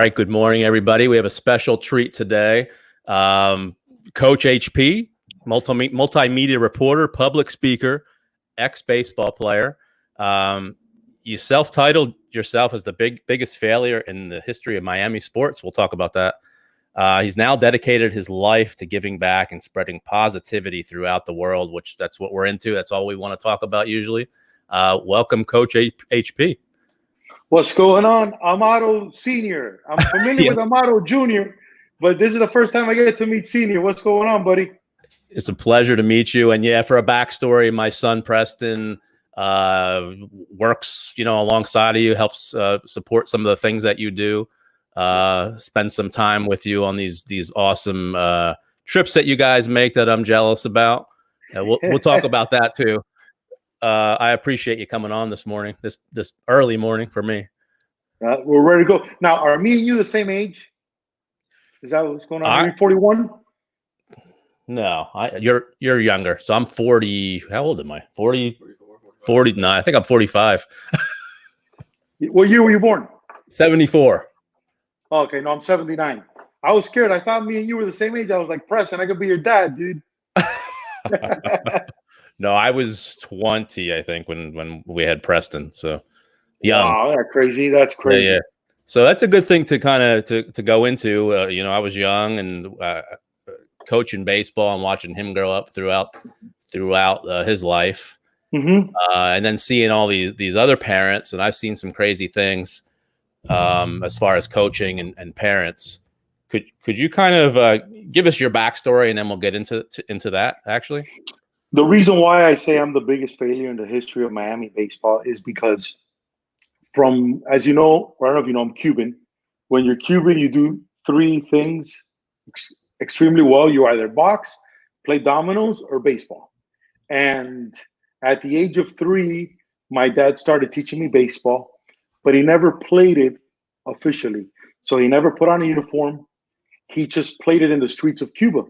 right, good morning, everybody. We have a special treat today. Coach HP, multimedia reporter, public speaker, ex-baseball player. You self-titled yourself as the biggest failure in the history of Miami sports. We'll talk about that. He's now dedicated his life to giving back and spreading positivity throughout the world, which that's what we're into. That's all we want to talk about usually. Welcome, Coach HP. What's going on, Amato Senior? I'm familiar with Amato Junior, but this is the first time I get to meet Senior. What's going on, buddy? It's a pleasure to meet you. And yeah, for a backstory, my son Preston works, alongside of you, helps support some of the things that you do. Spend some time with you on these awesome trips that you guys make that I'm jealous about. We'll talk about that too. I appreciate you coming on this morning, this early morning for me. We're ready to go. Now, are me and you the same age? Is that what's going on? Are you 41? No, you're younger. So I'm 40. How old am I? 40? 40. No, I think I'm 45. What year were you born? 74. Okay, no, I'm 79. I was scared. I thought me and you were the same age. I was like, Preston, I could be your dad, dude. No, I was 20, I think, when we had Preston. So young. Wow, that's crazy. That's crazy. Yeah. So that's a good thing to kind of to go into. I was young and coaching baseball and watching him grow up throughout his life, and then seeing all these other parents. And I've seen some crazy things as far as coaching and parents. Could you kind of give us your backstory, and then we'll get into that actually? The reason why I say I'm the biggest failure in the history of Miami baseball is because as you know, or I don't know if you know, I'm Cuban. When you're Cuban, you do three things extremely well. You either box, play dominoes, or baseball. And at the age of 3, my dad started teaching me baseball, but he never played it officially. So he never put on a uniform. He just played it in the streets of Cuba.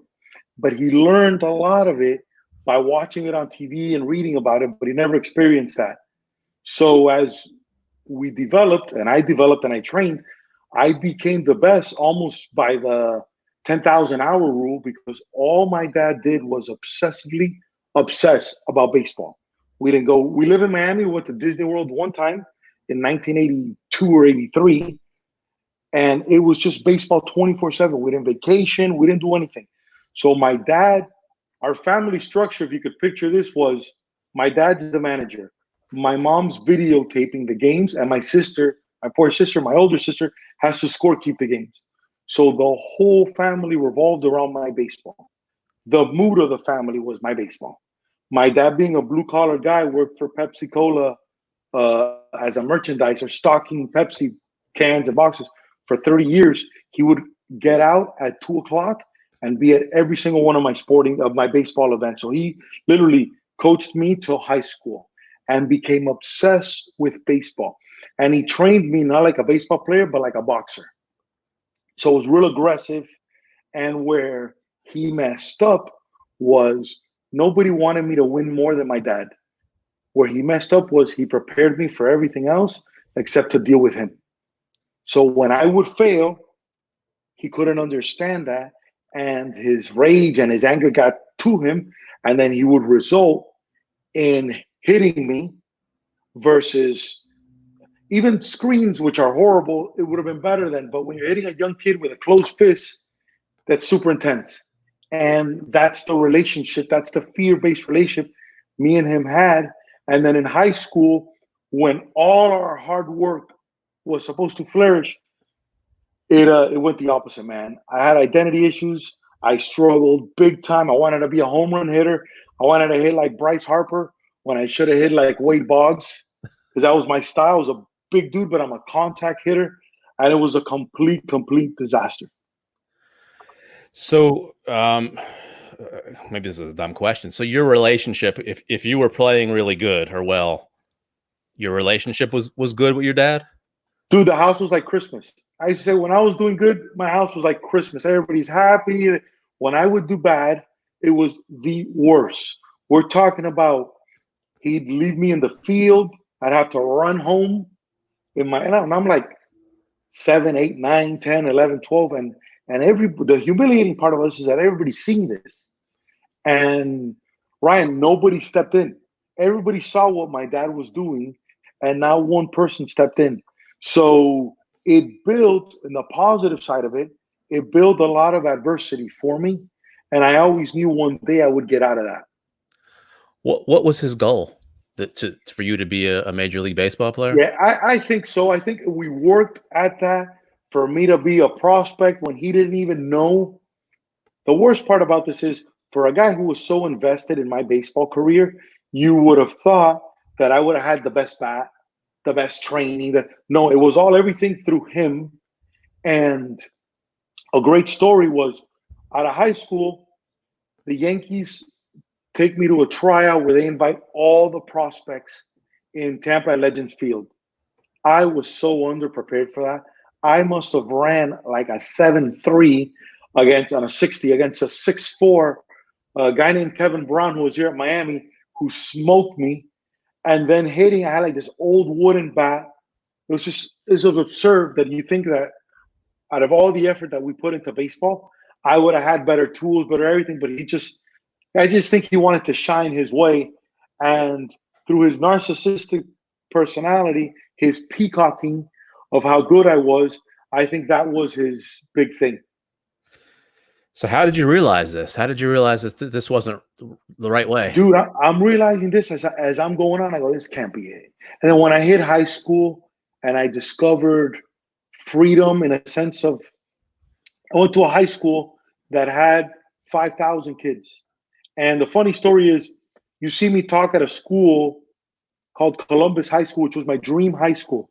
But he learned a lot of it by watching it on TV and reading about it, but he never experienced that. So as we developed, and I developed and I trained, I became the best almost by the 10,000 hour rule, because all my dad did was obsessively obsess about baseball. We live in Miami. We went to Disney World one time in 1982 or 83, and it was just baseball 24/7. We didn't vacation. We didn't do anything. So my dad, our family structure, if you could picture this, was my dad's the manager. My mom's videotaping the games, and my sister, my poor sister, my older sister, has to keep the games. So the whole family revolved around my baseball. The mood of the family was my baseball. My dad, being a blue-collar guy, worked for Pepsi Cola as a merchandiser, stocking Pepsi cans and boxes for 30 years. He would get out at 2 o'clock and be at every single one of my baseball events. So he literally coached me till high school and became obsessed with baseball. And he trained me not like a baseball player, but like a boxer. So it was real aggressive. And where he messed up was nobody wanted me to win more than my dad. Where he messed up was he prepared me for everything else except to deal with him. So when I would fail, he couldn't understand that. And his rage and his anger got to him, and then he would result in hitting me versus even screams, which are horrible. It would have been better then. But when you're hitting a young kid with a closed fist, that's super intense. And that's the relationship. That's the fear-based relationship me and him had. And then in high school, when all our hard work was supposed to flourish, it went the opposite, man. I had identity issues. I struggled big time. I wanted to be a home run hitter. I wanted to hit like Bryce Harper when I should have hit like Wade Boggs, because that was my style. I was a big dude, but I'm a contact hitter. And it was a complete disaster. So maybe this is a dumb question. So your relationship, if you were playing really good or well, your relationship was good with your dad? Dude, the house was like Christmas. I used to say when I was doing good, my house was like Christmas. Everybody's happy. When I would do bad, it was the worst. We're talking about he'd leave me in the field. I'd have to run home and I'm like 7, 8, 9, 10, 11, 12. And the humiliating part of us is that everybody's seeing this. And Ryan, nobody stepped in. Everybody saw what my dad was doing, and now one person stepped in. So it built, in the positive side of it, it built a lot of adversity for me. And I always knew one day I would get out of that. What was his goal? For you to be a Major League Baseball player? Yeah, I think so. I think we worked at that for me to be a prospect when he didn't even know. The worst part about this is, for a guy who was so invested in my baseball career, you would have thought that I would have had the best bat, the best training. No, it was everything through him. And a great story was, out of high school, the Yankees take me to a tryout where they invite all the prospects in Tampa at Legends Field. I was so underprepared for that. I must have ran like a 7.3 on a 60 against a 6'4", a guy named Kevin Brown, who was here at Miami, who smoked me. And then hitting, I had like this old wooden bat. It's absurd that you think that out of all the effort that we put into baseball, I would have had better tools, better everything. But I just think he wanted to shine his way. And through his narcissistic personality, his peacocking of how good I was, I think that was his big thing. So how did you realize this? How did you realize that this wasn't the right way? Dude, I'm realizing this as I'm going on. I go, this can't be it. And then when I hit high school and I discovered freedom in a sense of, I went to a high school that had 5,000 kids. And the funny story is, you see me talk at a school called Columbus High School, which was my dream high school.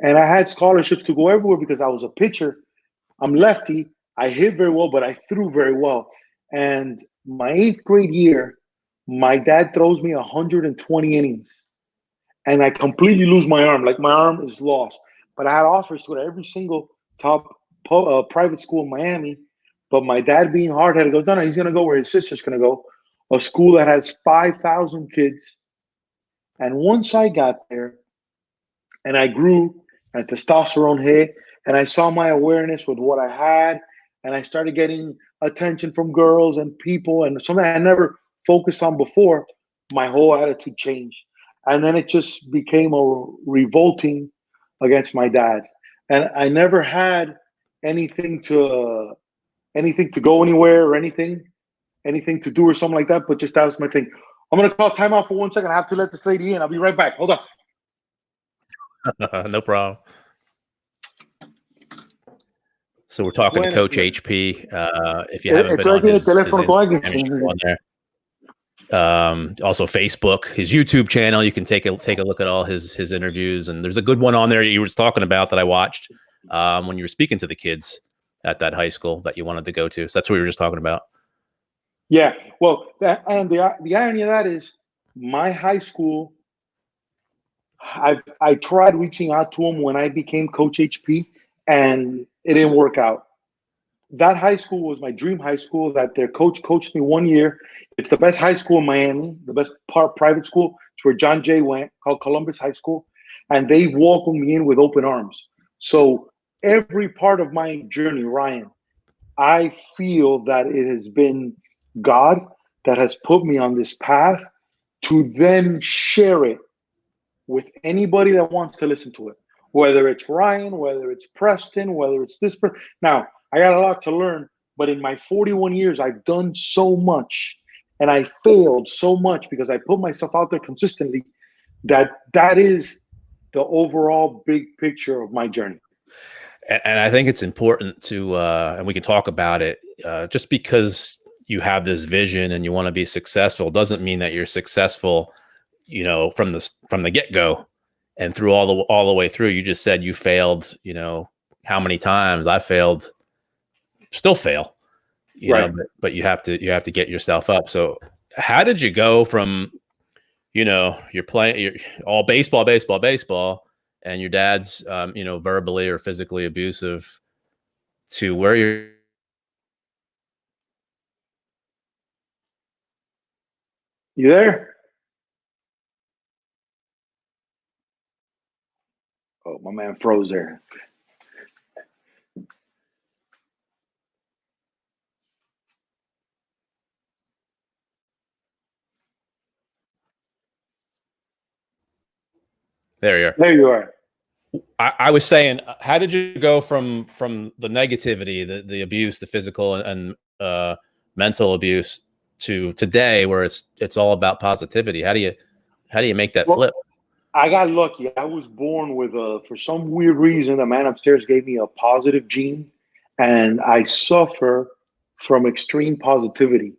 And I had scholarships to go everywhere because I was a pitcher. I'm lefty. I hit very well, but I threw very well. And my 8th grade year, my dad throws me 120 innings. And I completely lose my arm. Like, my arm is lost. But I had offers to go to every single top private school in Miami. But my dad, being hard-headed, goes, no, he's going to go where his sister's going to go. A school that has 5,000 kids. And once I got there and I grew and testosterone hit and I saw my awareness with what I had, and I started getting attention from girls and people and something I never focused on before, my whole attitude changed. And then it just became a revolting against my dad. And I never had anything to go anywhere or anything to do or something like that, but just that was my thing. I'm going to call timeout for 1 second. I have to let this lady in. I'll be right back. Hold on. No problem. So we're talking to Coach HP. If you haven't been on his Instagram on there. Also Facebook, his YouTube channel. You can take a look at all his interviews. And there's a good one on there you were talking about that I watched when you were speaking to the kids at that high school that you wanted to go to. So that's what we were just talking about. Yeah. Well, the irony of that is, my high school, I tried reaching out to him when I became Coach HP, and it didn't work out. That high school was my dream high school that their coach coached me 1 year. It's the best high school in Miami, the best private school. It's where John Jay went, called Columbus High School. And they welcomed me in with open arms. So every part of my journey, Ryan, I feel that it has been God that has put me on this path to then share it with anybody that wants to listen to it. Whether it's Ryan, whether it's Preston, whether it's this person. Now, I got a lot to learn, but in my 41 years, I've done so much, and I failed so much because I put myself out there consistently. That is the overall big picture of my journey. And I think it's important to, and we can talk about it, just because you have this vision and you want to be successful doesn't mean that you're successful, from the get-go. And through all the way through. You just said you failed, how many times? I failed, still fail, right. but you have to get yourself up. So how did you go from, you're playing all baseball, and your dad's, verbally or physically abusive, to where you're? You there? Oh, my man froze there. There you are. There you are. I was saying, how did you go from the negativity, the abuse, the physical and mental abuse to today, where it's all about positivity? How do you make that flip? I got lucky. I was born with for some weird reason, the man upstairs gave me a positive gene, and I suffer from extreme positivity.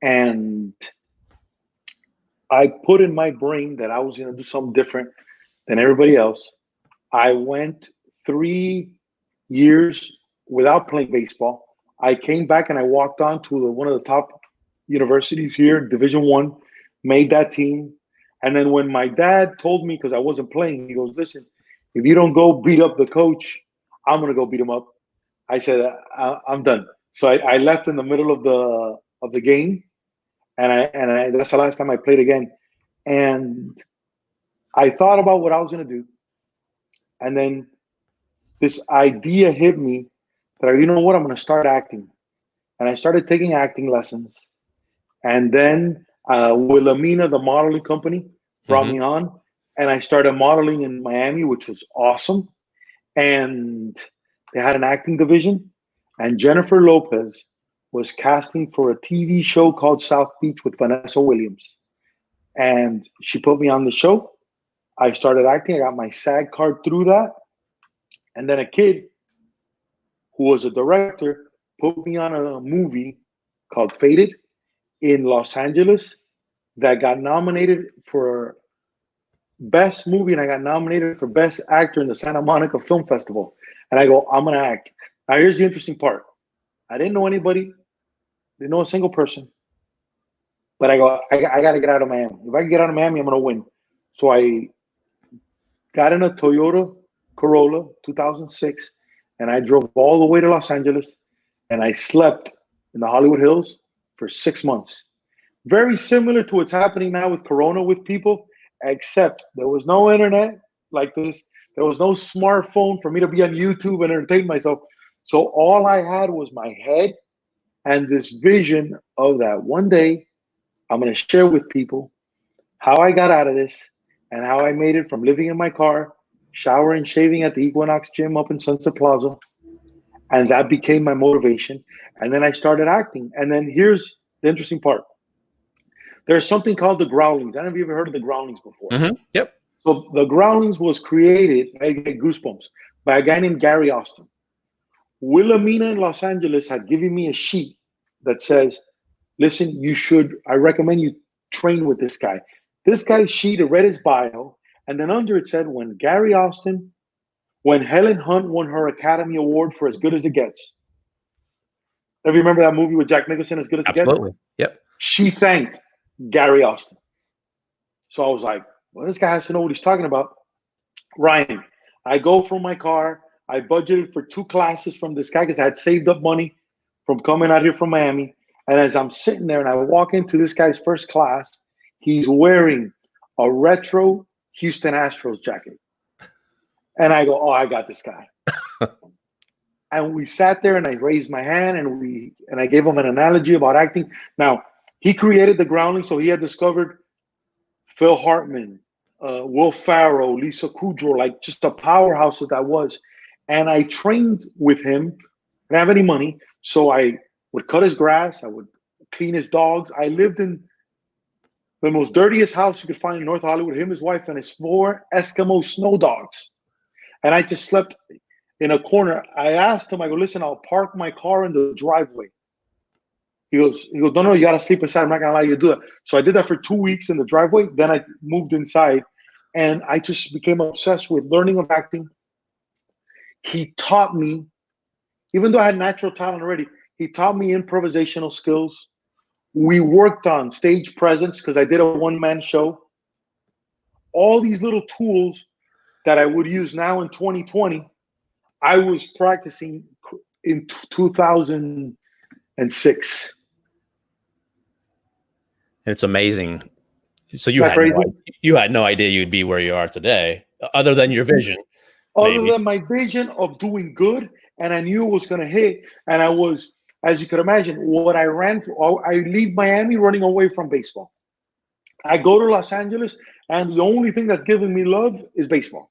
And I put in my brain that I was going to do something different than everybody else. I went 3 years without playing baseball. I came back and I walked on to one of the top universities here, Division I, made that team. And then when my dad told me, because I wasn't playing, he goes, listen, if you don't go beat up the coach, I'm going to go beat him up. I said, I'm done. So I left in the middle of the game. And I that's the last time I played again. And I thought about what I was going to do. And then this idea hit me that, you know what, I'm going to start acting. And I started taking acting lessons. And then Wilhelmina, the modeling company, brought me on. And I started modeling in Miami, which was awesome. And they had an acting division. And Jennifer Lopez was casting for a TV show called South Beach with Vanessa Williams. And she put me on the show. I started acting. I got my SAG card through that. And then a kid who was a director put me on a movie called Faded in Los Angeles that got nominated for Best Movie, and I got nominated for Best Actor in the Santa Monica Film Festival. And I go, I'm going to act. Now, here's the interesting part. I didn't know anybody, didn't know a single person. But I go, I got to get out of Miami. If I can get out of Miami, I'm going to win. So I got in a Toyota Corolla 2006, and I drove all the way to Los Angeles, and I slept in the Hollywood Hills for 6 months. Very similar to what's happening now with Corona with people, except there was no internet like this. There was no smartphone for me to be on YouTube and entertain myself. So all I had was my head and this vision of that one day I'm going to share with people how I got out of this and how I made it from living in my car, showering, shaving at the Equinox gym up in Sunset Plaza. And that became my motivation. And then I started acting. And then here's the interesting part. There's something called the Growlings. I don't know if you've ever heard of the Growlings before. Yep. So the Growlings was created, I get goosebumps, by a guy named Gary Austin. Wilhelmina in Los Angeles had given me a sheet that says, listen, I recommend you train with this guy. This guy's sheet, I read his bio, and then under it said, when Helen Hunt won her Academy Award for As Good as It Gets. Do you remember that movie with Jack Nicholson, As Good as It Gets? Absolutely. Yep. She thanked Gary Austin. So I was like, well, this guy has to know what he's talking about. Ryan, I go from my car. I budgeted for 2 classes from this guy because I had saved up money from coming out here from Miami. And as I'm sitting there and I walk into this guy's first class, he's wearing a retro Houston Astros jacket. And I go, oh, I got this guy. And we sat there and I raised my hand and I gave him an analogy about acting. Now, he created the Groundling, so he had discovered Phil Hartman, Will Ferrell, Lisa Kudrow, like just a powerhouse that was. And I trained with him. I didn't have any money, so I would cut his grass. I would clean his dogs. I lived in the most dirtiest house you could find in North Hollywood, him, his wife, and his 4 Eskimo snow dogs. And I just slept in a corner. I asked him, I go, listen, I'll park my car in the driveway. He goes, no, you got to sleep inside. I'm not going to allow you to do that. So I did that for 2 weeks in the driveway. Then I moved inside, and I just became obsessed with learning of acting. He taught me, even though I had natural talent already, he taught me improvisational skills. We worked on stage presence because I did a one-man show. All these little tools that I would use now in 2020, I was practicing in 2006. It's amazing. So you had no idea you'd be where you are today, other than your vision. Other than my vision of doing good, and I knew it was going to hit. And I was, as you could imagine, what I ran for. I leave Miami running away from baseball. I go to Los Angeles, and the only thing that's giving me love is baseball.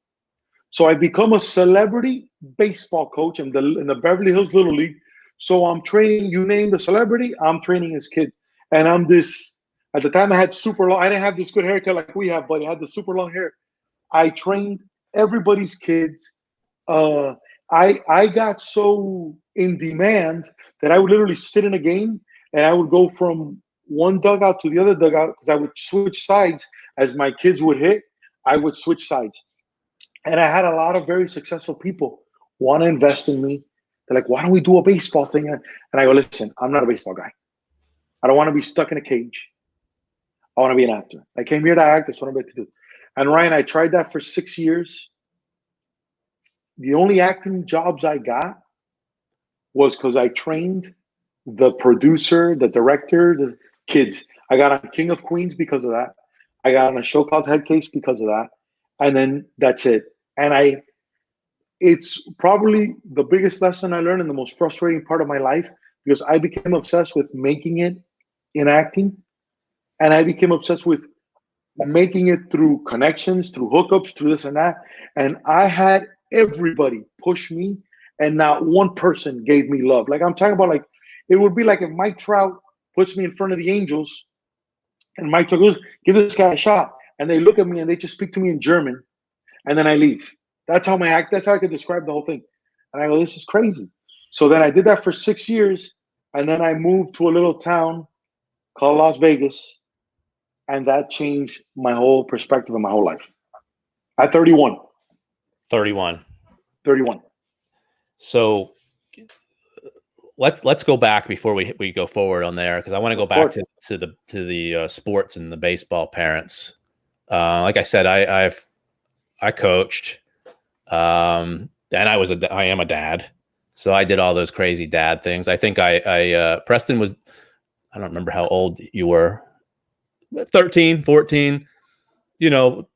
So I become a celebrity baseball coach in the Beverly Hills Little League. So I'm training, you name the celebrity, I'm training his kids. And I'm this, at the time I had super long, I didn't have this good haircut like we have, but I had the super long hair. I trained everybody's kids. I got so in demand that I would literally sit in a game and I would go from one dugout to the other dugout because I would switch sides as my kids would hit. I would switch sides. And I had a lot of very successful people want to invest in me. They're like, why don't we do a baseball thing? And I go, listen, I'm not a baseball guy. I don't want to be stuck in a cage. I want to be an actor. I came here to act. That's what I'm about to do. And Ryan, I tried that for 6 years. The only acting jobs I got was because I trained the producer, the director, the kids. I got on King of Queens because of that. I got on a show called Head Case because of that. And then that's it. And it's probably the biggest lesson I learned and the most frustrating part of my life, because I became obsessed with making it in acting. And I became obsessed with making it through connections, through hookups, through this and that. And I had everybody push me, and not one person gave me love. Like I'm talking about, like, it would be like if Mike Trout puts me in front of the Angels and Mike Trout goes, give this guy a shot. And they look at me and they just speak to me in German, and then I leave. That's how that's how I could describe the whole thing. And I go, this is crazy. So then I did that for 6 years, and then I moved to a little town called Las Vegas, and that changed my whole perspective of my whole life. At 31. 31. 31. So let's go back before we go forward on there, because I want to go back to the sports and the baseball parents. Like I said, I coached, and I am a dad, so I did all those crazy dad things. I think Preston was, I don't remember how old you were, 13, 14.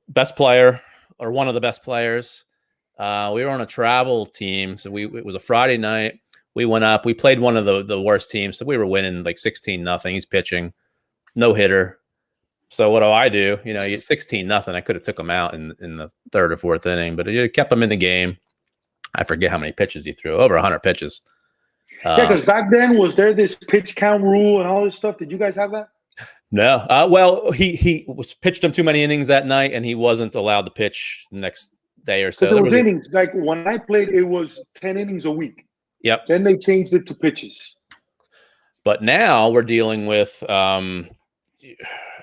Best player or one of the best players. We were on a travel team, so it was a Friday night. We went up. We played one of the worst teams, so we were winning like 16-0. He's pitching, no hitter. So what do? You 16-0. I could have took him out in the third or fourth inning, but it kept him in the game. I forget how many pitches he threw. Over 100 pitches. Yeah, because back then, was there this pitch count rule and all this stuff? Did you guys have that? No. Well, he was pitched him too many innings that night, and he wasn't allowed to pitch the next day or so. Because it was innings. Like when I played, it was 10 innings a week. Yep. Then they changed it to pitches. But now we're dealing with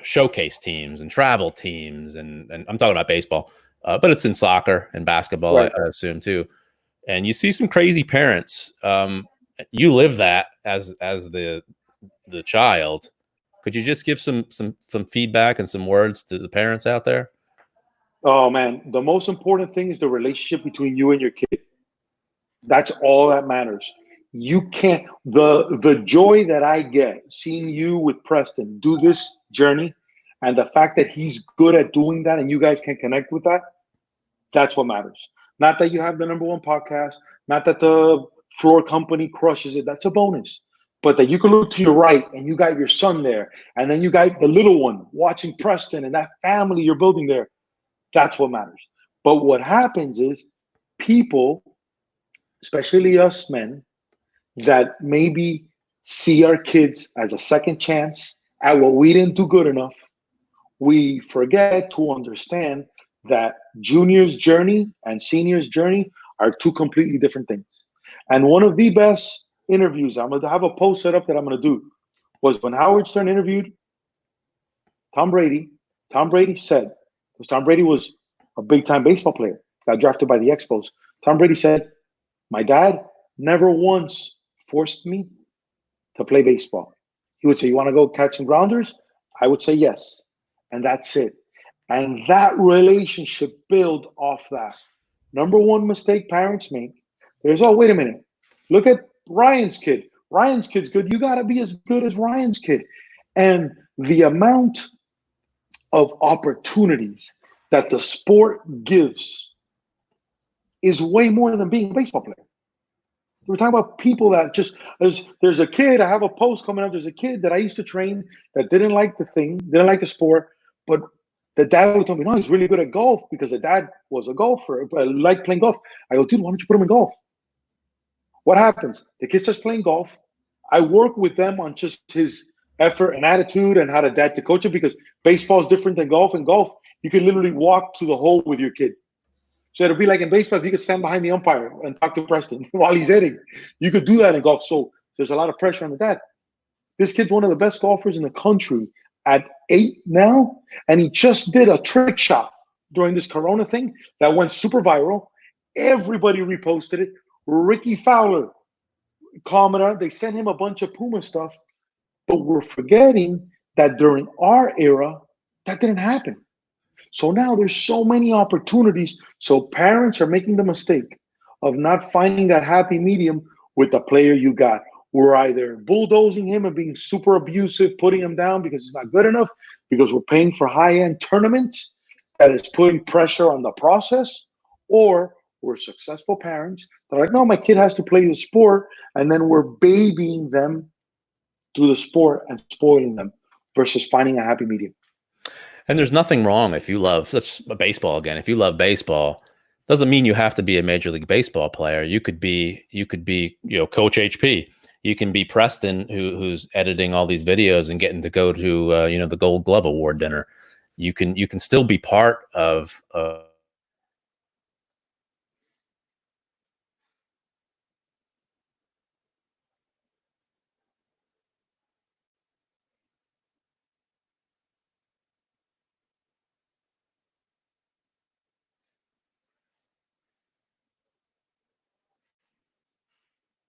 showcase teams and travel teams, and I'm talking about baseball, but it's in soccer and basketball, right. I assume too. And you see some crazy parents. You live that as the child. Could you just give some feedback and some words to the parents out there? Oh man, the most important thing is the relationship between you and your kid. That's all that matters. You can't, the joy that I get seeing you with Preston do this journey, and the fact that he's good at doing that and you guys can connect with that, that's what matters. Not that you have the #1 podcast, not that the floor company crushes it. That's a bonus. But that you can look to your right and you got your son there, and then you got the little one watching Preston and that family you're building there. That's what matters. But what happens is people, especially us men, that maybe see our kids as a second chance at what we didn't do good enough, we forget to understand that junior's journey and senior's journey are two completely different things. And one of the best interviews, I'm going to have a post set up that I'm going to do, was when Howard Stern interviewed Tom Brady. Tom Brady said, because Tom Brady was a big-time baseball player, got drafted by the Expos. Tom Brady said, my dad never once forced me to play baseball. He would say, you want to go catch some grounders? I would say yes. And that's it. And that relationship built off that. #1 mistake parents make, there's, oh, wait a minute. Look at Ryan's kid. Ryan's kid's good. You got to be as good as Ryan's kid. And the amount of opportunities that the sport gives is way more than being a baseball player. We're talking about people that just, there's a kid, I have a post coming out, there's a kid that I used to train that didn't like the thing, didn't like the sport, But the dad would tell me, no, he's really good at golf because the dad was a golfer, liked playing golf. I go, dude, why don't you put him in golf? What happens? The kid starts playing golf. I work with them on just his effort and attitude and how to coach him, because baseball is different than golf. In golf, you can literally walk to the hole with your kid. So it'll be like in baseball, if you could stand behind the umpire and talk to Preston while he's hitting. You could do that in golf. So there's a lot of pressure on the dad. This kid's one of the best golfers in the country at 8 now, and he just did a trick shot during this Corona thing that went super viral. Everybody reposted it. Ricky Fowler commented. They sent him a bunch of Puma stuff, but we're forgetting that during our era, that didn't happen. So now there's so many opportunities. So parents are making the mistake of not finding that happy medium with the player you got. We're either bulldozing him and being super abusive, putting him down because he's not good enough, because we're paying for high-end tournaments that is putting pressure on the process, or we're successful parents that are like, no, my kid has to play the sport, and then we're babying them through the sport and spoiling them versus finding a happy medium. And there's nothing wrong if you love, let's baseball again. If you love baseball, doesn't mean you have to be a Major League Baseball player. You could be, Coach HP. You can be Preston, who's editing all these videos and getting to go to, the Gold Glove Award dinner. You can still be part of.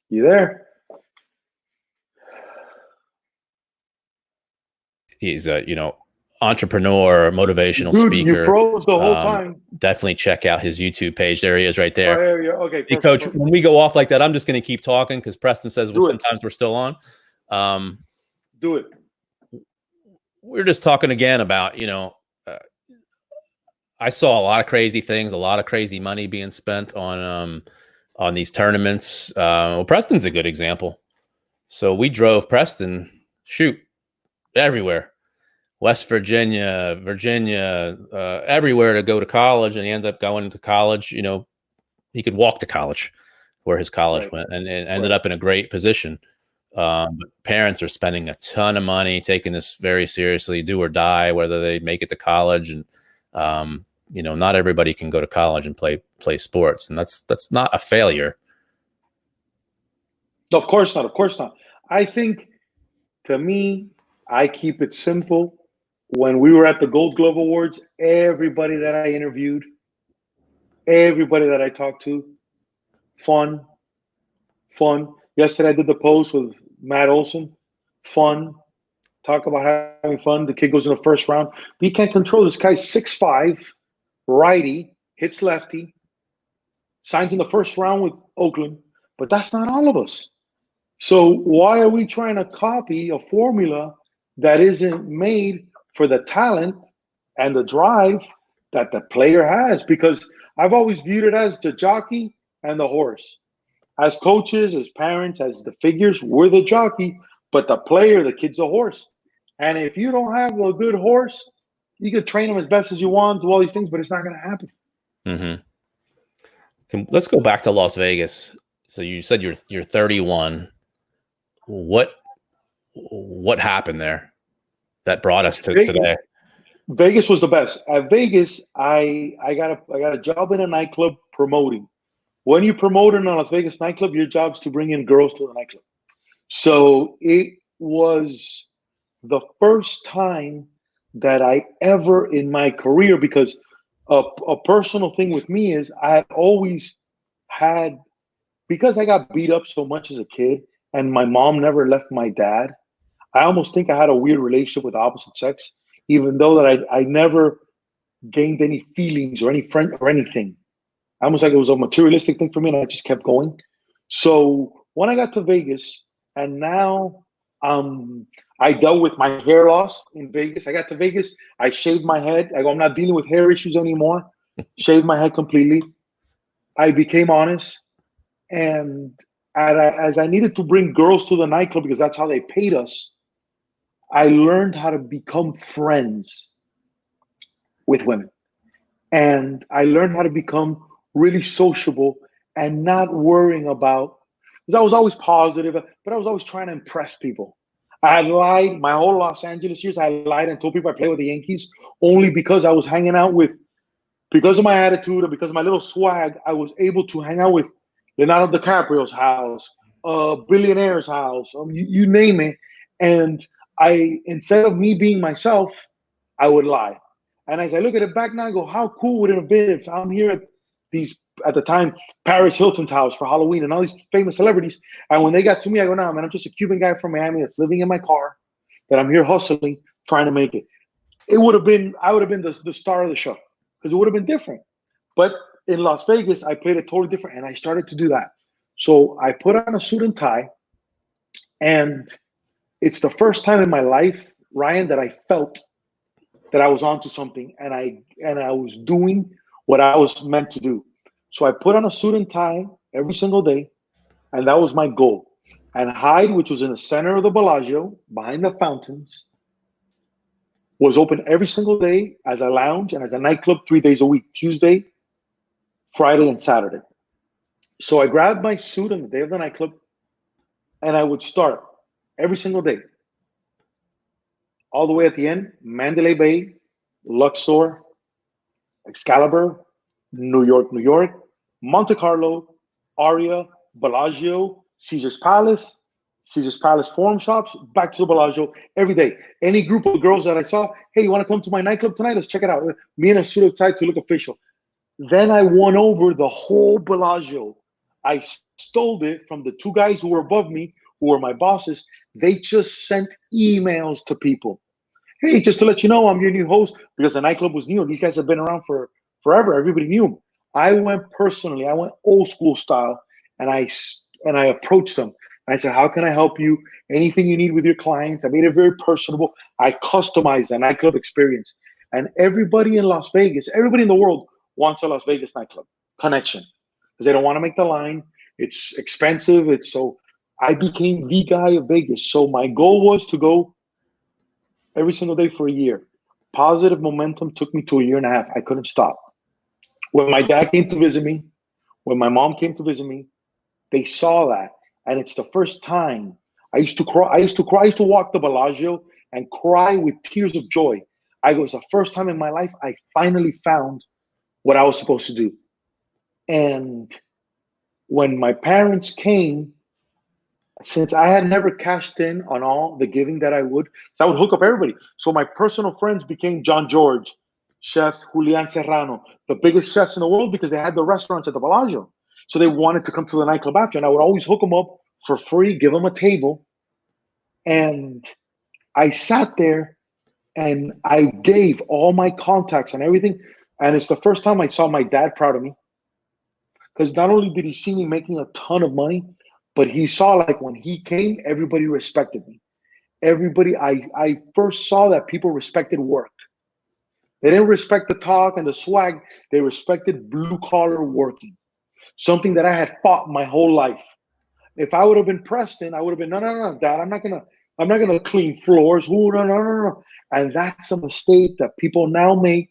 You there? He's a, entrepreneur, motivational speaker. You froze the whole time. Definitely check out his YouTube page. There he is right there. Okay, perfect, hey, Coach, perfect. When we go off like that, I'm just going to keep talking because Preston says sometimes we're still on. Do it. We're just talking again about, I saw a lot of crazy things, a lot of crazy money being spent on these tournaments. Preston's a good example. So we drove Preston, everywhere. West Virginia, everywhere to go to college, and he ended up going to college. He could walk to college, where his college went, and ended up in a great position. But parents are spending a ton of money, taking this very seriously, do or die, whether they make it to college. And not everybody can go to college and play sports, and that's not a failure. Of course not. Of course not. I think, to me, I keep it simple. When we were at the Gold Glove Awards, everybody that I interviewed, everybody that I talked to, fun. Yesterday I did the post with Matt Olson. Fun. Talk about having fun. The kid goes in the first round. But you can't control this guy's 6'5", righty, hits lefty, signs in the first round with Oakland. But that's not all of us. So why are we trying to copy a formula that isn't made for the talent and the drive that the player has? Because I've always viewed it as the jockey and the horse. As coaches, as parents, as the figures, we're the jockey, but the player, the kid's a horse. And if you don't have a good horse, you could train him as best as you want, do all these things, but it's not going to happen. Mm-hmm. Let's go back to Las Vegas. So you said you're 31. What happened there that brought us to today? Vegas was the best. At Vegas, I got a job in a nightclub promoting. When you promote in a Las Vegas nightclub, your job's to bring in girls to the nightclub. So it was the first time that I ever in my career, because a personal thing with me is I had always had, because I got beat up so much as a kid and my mom never left my dad, I almost think I had a weird relationship with the opposite sex, even though that I never gained any feelings or any friend or anything. Almost like it was a materialistic thing for me, and I just kept going. So when I got to Vegas, and now I dealt with my hair loss in Vegas. I got to Vegas, I shaved my head. I go, I'm not dealing with hair issues anymore. Shaved my head completely. I became honest. And as I needed to bring girls to the nightclub because that's how they paid us, I learned how to become friends with women. And I learned how to become really sociable and not worrying about, because I was always positive, but I was always trying to impress people. I had lied my whole Los Angeles years. I lied and told people I play with the Yankees only because I was hanging out with, because of my attitude and because of my little swag, I was able to hang out with Leonardo DiCaprio's house, billionaire's house, you name it. And instead of me being myself, I would lie. And as I look at it back now, I go, how cool would it have been if I'm here at the time, Paris Hilton's house for Halloween and all these famous celebrities. And when they got to me, I go, no, man, I'm just a Cuban guy from Miami that's living in my car, that I'm here hustling, trying to make it. I would have been the star of the show because it would have been different. But in Las Vegas, I played it totally different, and I started to do that. So I put on a suit and tie, and it's the first time in my life, Ryan, that I felt that I was onto something, and I was doing what I was meant to do. So I put on a suit and tie every single day, and that was my goal. And Hyde, which was in the center of the Bellagio, behind the fountains, was open every single day as a lounge and as a nightclub 3 days a week, Tuesday, Friday, and Saturday. So I grabbed my suit on the day of the nightclub, and I would start every single day. All the way at the end, Mandalay Bay, Luxor, Excalibur, New York, Monte Carlo, Aria, Bellagio, Caesar's Palace Forum Shops, back to the Bellagio every day. Any group of girls that I saw, hey, you want to come to my nightclub tonight? Let's check it out. Me in a suit and tie to look official. Then I won over the whole Bellagio. I stole it from the two guys who were above me, who were my bosses. They just sent emails to people. Hey, just to let you know, I'm your new host, because the nightclub was new. These guys have been around for forever. Everybody knew them. I went old school style, and I approached them. I said, how can I help you? Anything you need with your clients. I made it very personable. I customized the nightclub experience. And everybody in Las Vegas, everybody in the world wants a Las Vegas nightclub connection because they don't want to make the line. It's expensive. So I became the guy of Vegas. So my goal was to go every single day for a year. Positive momentum took me to a year and a half. I couldn't stop. When my dad came to visit me, when my mom came to visit me, they saw that. And it's the first time I used to cry. I used to walk the Bellagio and cry with tears of joy. It's the first time in my life I finally found what I was supposed to do. And when my parents came, since I had never cashed in on all the giving that I would, so I would hook up everybody. So my personal friends became John George, Chef Julian Serrano, the biggest chefs in the world, because they had the restaurants at the Bellagio. So they wanted to come to the nightclub after, and I would always hook them up for free, give them a table. And I sat there and I gave all my contacts and everything. And it's the first time I saw my dad proud of me. Because not only did he see me making a ton of money, but he saw, like, when he came, everybody respected me. Everybody, I first saw that people respected work. They didn't respect the talk and the swag. They respected blue collar working. Something that I had fought my whole life. If I would have been Preston, I would have been, no, Dad, I'm not gonna clean floors. Ooh, no. And that's a mistake that people now make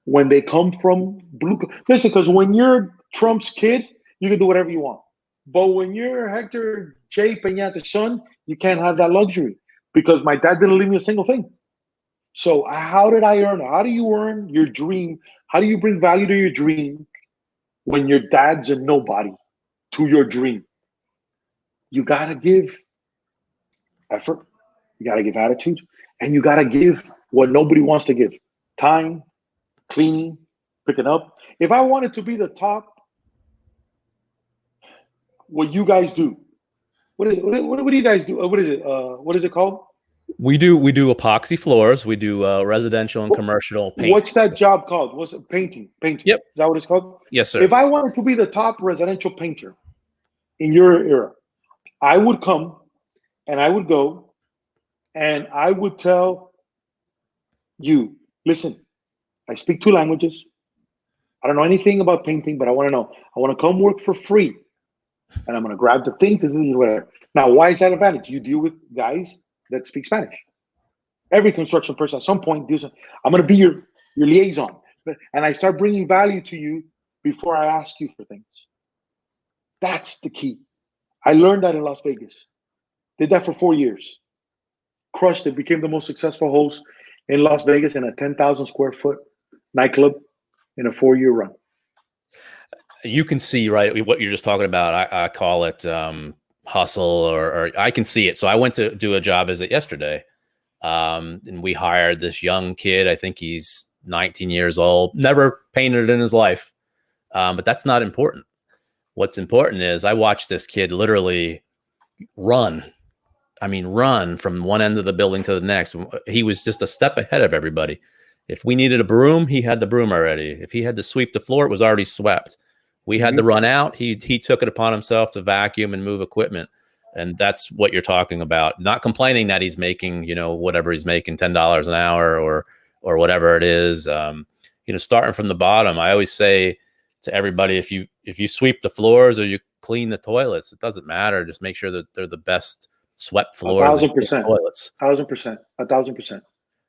when they come from blue. Listen, because when you're Trump's kid, you can do whatever you want. But when you're Hector J. Peñate's son, you can't have that luxury, because my dad didn't leave me a single thing. So how did I earn it? How do you earn your dream? How do you bring value to your dream when your dad's a nobody to your dream? You got to give effort. You got to give attitude. And you got to give what nobody wants to give. Time, cleaning, picking up. If I wanted to be the top, what you guys do, what do you guys do? What is it? What is it called? We do epoxy floors. We do residential and commercial paint. What's that job called? What's it? Painting? Yep. Is that what it's called? Yes, sir. If I wanted to be the top residential painter in your era, I would come and I would go and I would tell you, listen, I speak 2 languages. I don't know anything about painting, but I want to know. I want to come work for free. And I'm going to grab the thing to do whatever. Now, why is that advantage? You deal with guys that speak Spanish. Every construction person at some point deals. I'm going to be your your liaison. And I start bringing value to you before I ask you for things. That's the key. I learned that in Las Vegas. Did that for 4 years. Crushed it. Became the most successful host in Las Vegas in a 10,000 square foot nightclub in a 4-year run. You can see, right, what you're just talking about. I call it hustle, or I can see it. So I went to do a job visit yesterday, and we hired this young kid. I think he's 19 years old, never painted in his life. But that's not important. What's important is I watched this kid literally run. I mean, run from one end of the building to the next. He was just a step ahead of everybody. If we needed a broom, he had the broom already. If he had to sweep the floor, it was already swept. We had to run out. He took it upon himself to vacuum and move equipment. And that's what you're talking about. Not complaining that he's making, whatever he's making, $10 an hour or whatever it is. Starting from the bottom. I always say to everybody, if you sweep the floors or you clean the toilets, it doesn't matter. Just make sure that they're the best swept floors. 1,000%. Toilets. 1,000%.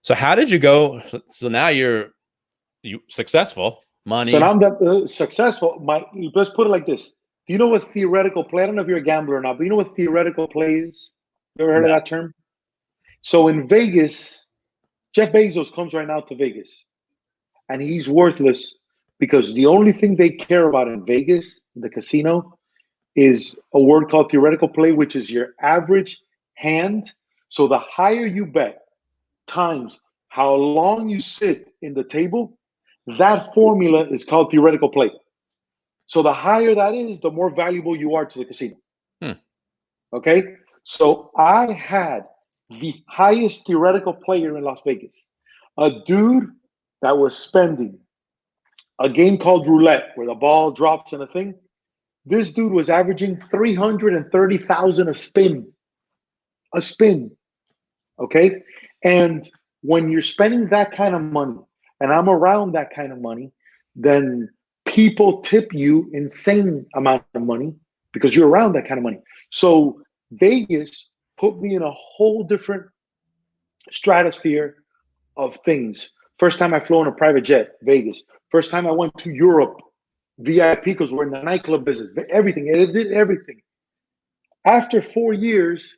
So how did you go? So now you successful. Money. So now I'm successful. Let's put it like this. Do you know what theoretical play? I don't know if you're a gambler or not, but you know what theoretical play is? You ever heard of that term? So in Vegas, Jeff Bezos comes right now to Vegas, and he's worthless because the only thing they care about in Vegas, the casino, is a word called theoretical play, which is your average hand. So the higher you bet times how long you sit in the table, that formula is called theoretical play. So the higher that is, the more valuable you are to the casino. Okay? So I had the highest theoretical player in Las Vegas, a dude that was spending a game called roulette where the ball drops in a thing. This dude was averaging 330,000 a spin. Okay? And when you're spending that kind of money, and I'm around that kind of money, then people tip you insane amount of money because you're around that kind of money. So Vegas put me in a whole different stratosphere of things. First time I flew on a private jet, Vegas. First time I went to Europe, VIP, because we're in the nightclub business. Everything, it did everything. After 4 years,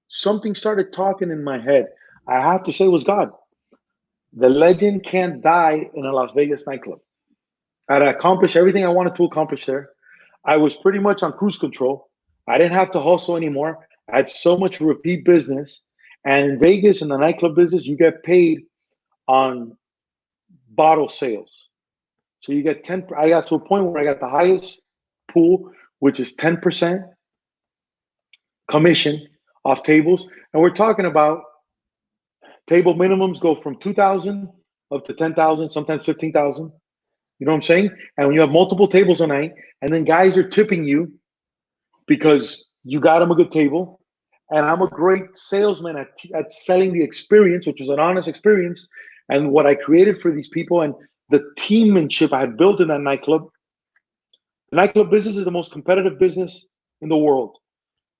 something started talking in my head. I have to say it was God. The legend can't die in a Las Vegas nightclub. I'd accomplished everything I wanted to accomplish there. I was pretty much on cruise control. I didn't have to hustle anymore. I had so much repeat business. And in Vegas, in the nightclub business, you get paid on bottle sales. So you get 10. I got to a point where I got the highest pool, which is 10% commission off tables. And we're talking about table minimums go from 2,000 up to 10,000, sometimes 15,000. You know what I'm saying? And when you have multiple tables a night, and then guys are tipping you because you got them a good table, and I'm a great salesman at selling the experience, which is an honest experience, and what I created for these people and the teammanship I had built in that nightclub. The nightclub business is the most competitive business in the world,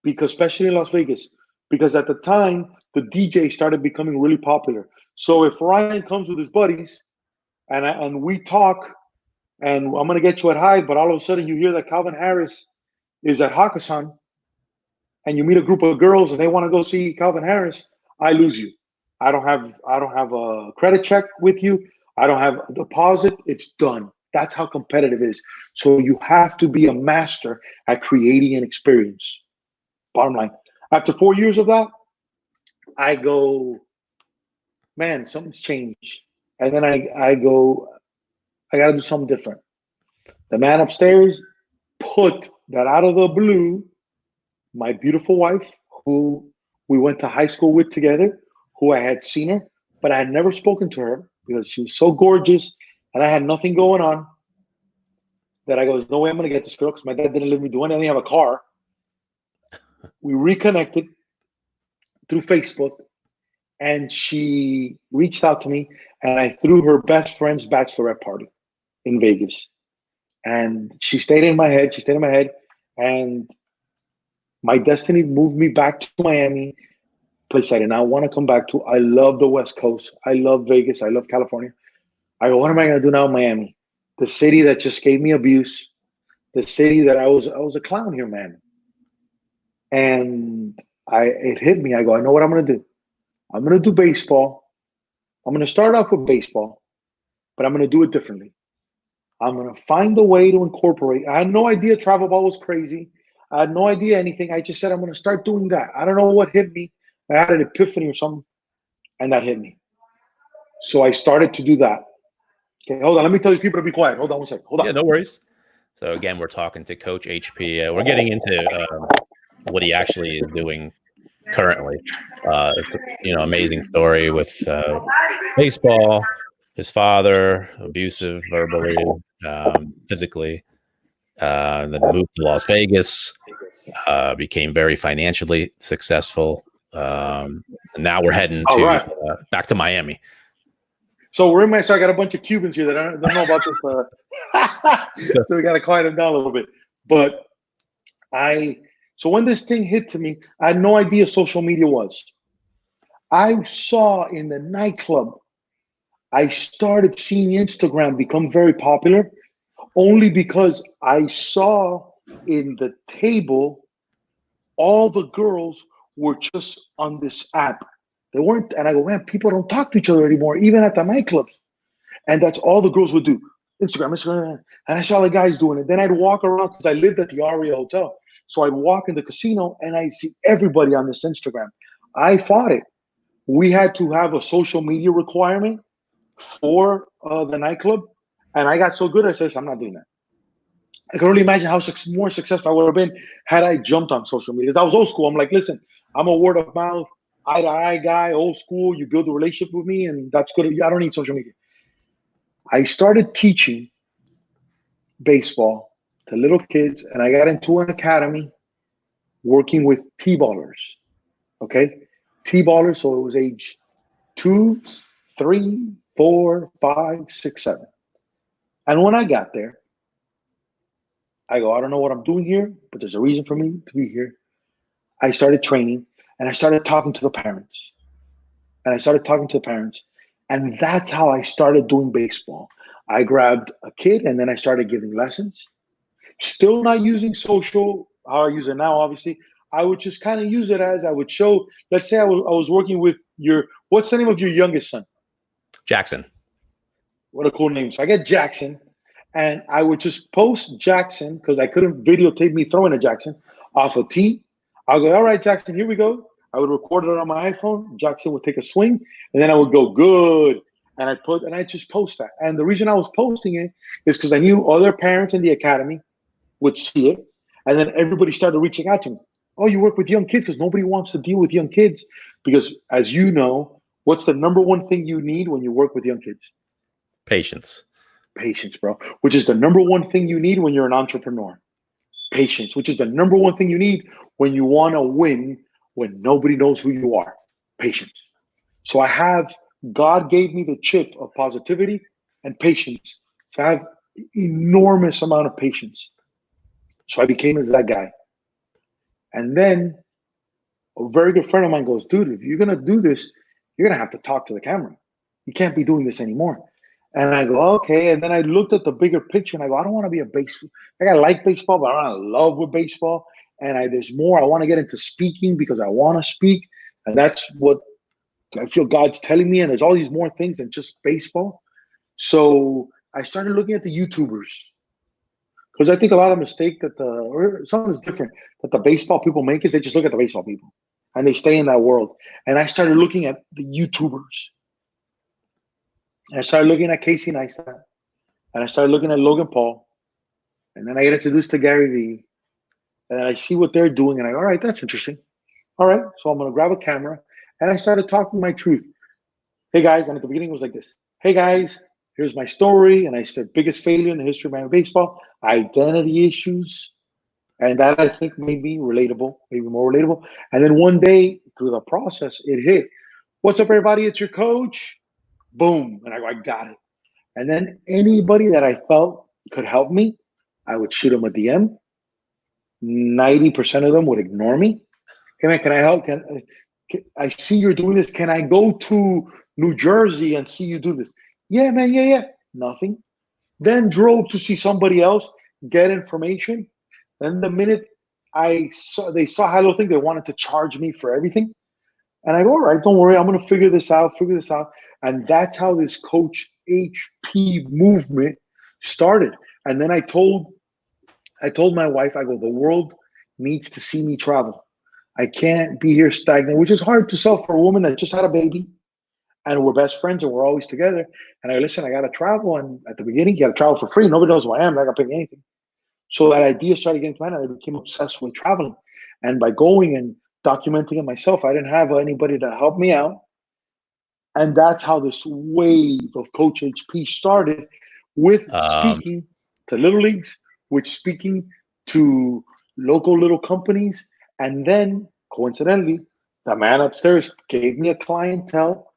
because especially in Las Vegas, because at the time, the DJ started becoming really popular. So if Ryan comes with his buddies and we talk, and I'm going to get you at Hyde, but all of a sudden you hear that Calvin Harris is at Hakkasan, and you meet a group of girls and they want to go see Calvin Harris, I lose you. I don't have a credit check with you. I don't have a deposit. It's done. That's how competitive it is. So you have to be a master at creating an experience. Bottom line. After 4 years of that, I go, man, something's changed. And then I go, I got to do something different. The man upstairs put that out of the blue, my beautiful wife, who we went to high school with together, who I had seen her, but I had never spoken to her because she was so gorgeous and I had nothing going on, that I go, there's no way I'm going to get this girl because my dad didn't let me do anything. I didn't have a car. We reconnected through Facebook, and she reached out to me, and I threw her best friend's bachelorette party in Vegas. And she stayed in my head. And my destiny moved me back to Miami, place I did not want to come back to. I love the West Coast. I love Vegas. I love California. I go, what am I going to do now in Miami? The city that just gave me abuse, the city that I was a clown here, man. And it hit me. I go, I know what I'm going to do. I'm going to do baseball. I'm going to start off with baseball, but I'm going to do it differently. I'm going to find a way to incorporate. I had no idea travel ball was crazy. I had no idea anything. I just said, I'm going to start doing that. I don't know what hit me. I had an epiphany or something, and that hit me. So I started to do that. Okay, hold on. Let me tell these people to be quiet. Hold on one second. Hold on. Yeah, no worries. So again, we're talking to Coach HP. We're getting into what he actually is doing currently. It's amazing story with baseball. His father, abusive verbally, physically. Then moved to Las Vegas. Became very financially successful. And now we're heading to back to Miami. So we're in so I got a bunch of Cubans here that don't know about this. So we got to quiet them down a little bit. But so when this thing hit to me, I had no idea social media was. I saw in the nightclub, I started seeing Instagram become very popular only because I saw in the table all the girls were just on this app. They weren't, and I go, man, people don't talk to each other anymore, even at the nightclubs. And that's all the girls would do. Instagram. And I saw the guys doing it. Then I'd walk around because I lived at the Aria Hotel. So I'd walk in the casino and I'd see everybody on this Instagram. I fought it. We had to have a social media requirement for the nightclub. And I got so good, I said, I'm not doing that. I can only imagine how more successful I would have been had I jumped on social media. Because I was old school. I'm like, listen, I'm a word of mouth, eye-to-eye guy, old school. You build a relationship with me, and that's good. I don't need social media. I started teaching baseball to little kids, and I got into an academy working with T-ballers, okay? T-ballers, so it was age 2, 3, 4, 5, 6, 7. And when I got there, I go, I don't know what I'm doing here, but there's a reason for me to be here. I started training, and I started talking to the parents. And that's how I started doing baseball. I grabbed a kid, and then I started giving lessons. Still not using social, how I use it now, obviously. I would just kind of use it as I would show. Let's say I was working with what's the name of your youngest son? Jackson. What a cool name. So I get Jackson. And I would just post Jackson because I couldn't videotape me throwing a Jackson off a tee. I'll go, all right, Jackson, here we go. I would record it on my iPhone. Jackson would take a swing, and then I would go good. And I just post that. And the reason I was posting it is because I knew other parents in the academy would see it. And then everybody started reaching out to me. Oh, you work with young kids, because nobody wants to deal with young kids. Because as you know, what's the number one thing you need when you work with young kids? Patience. Patience, bro, which is the number one thing you need when you're an entrepreneur. Patience, which is the number one thing you need when you want to win when nobody knows who you are. Patience. So God gave me the chip of positivity and patience. So I have enormous amount of patience. So I became that guy. And then a very good friend of mine goes, dude, if you're going to do this, you're going to have to talk to the camera. You can't be doing this anymore. And I go, okay. And then I looked at the bigger picture and I go, I don't want to be a baseball. I like baseball, but I'm not in love with baseball. And there's more. I want to get into speaking because I want to speak. And that's what I feel God's telling me. And there's all these more things than just baseball. So I started looking at the YouTubers. Because I think a lot of mistake or something is different that the baseball people make is they just look at the baseball people and they stay in that world. And I started looking at the YouTubers. And I started looking at Casey Neistat. And I started looking at Logan Paul. And then I get introduced to Gary Vee. And then I see what they're doing. And I go, all right, that's interesting. All right, so I'm going to grab a camera. And I started talking my truth. Hey, guys. And at the beginning, it was like this. Hey, guys, here's my story. And I said, biggest failure in the history of my baseball, identity issues. And that, I think, made me relatable, maybe more relatable. And then one day, through the process, it hit. What's up, everybody? It's your coach. Boom. And I go, I got it. And then anybody that I felt could help me, I would shoot them a DM. 90% of them would ignore me. Hey, man, can I help? I see you're doing this. Can I go to New Jersey and see you do this? Yeah, man, yeah. Nothing. Then drove to see somebody else, get information. Then the minute they saw how little thing, they wanted to charge me for everything. And I go, all right, don't worry, I'm gonna figure this out. And that's how this Coach HP movement started. And then I told my wife, I go, the world needs to see me travel. I can't be here stagnant, which is hard to sell for a woman that just had a baby and we're best friends and we're always together. And I go, listen, I got to travel. And at the beginning, you got to travel for free. Nobody knows who I am. I got to pay anything. So that idea started getting to my head. I became obsessed with traveling. And by going and documenting it myself, I didn't have anybody to help me out. And that's how this wave of Coach HP started, with speaking to little leagues, with speaking to local little companies. And then, coincidentally, the man upstairs gave me a clientele.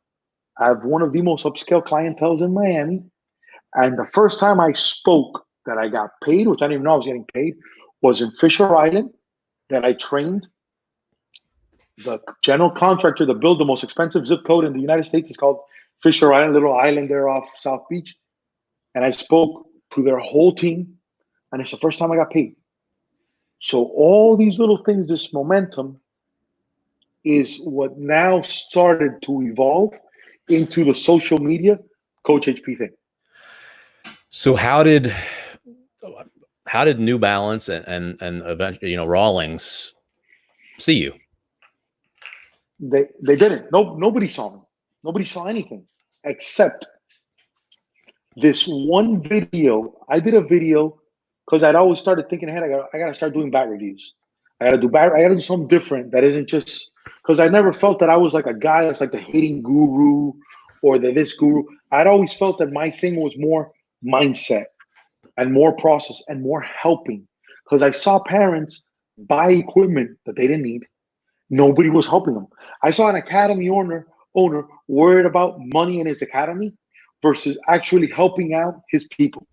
I have one of the most upscale clienteles in Miami. And the first time I spoke that I got paid, which I didn't even know I was getting paid, was in Fisher Island, that I trained the general contractor to build the most expensive zip code in the United States. It's called Fisher Island, little island there off South Beach. And I spoke to their whole team, and it's the first time I got paid. So all these little things, this momentum, is what now started to evolve into the social media Coach HP thing. So how did New Balance and eventually, Rawlings see you? They didn't. Nobody saw me. Nobody saw anything except this one video. I did a video because I'd always started thinking ahead. I got to start doing bat reviews. I got to do something different that isn't just because I never felt that I was like a guy that's like the hitting guru or this guru. I'd always felt that my thing was more mindset and more process and more helping, because I saw parents buy equipment that they didn't need. Nobody was helping them. I saw an academy owner worried about money in his academy versus actually helping out his people.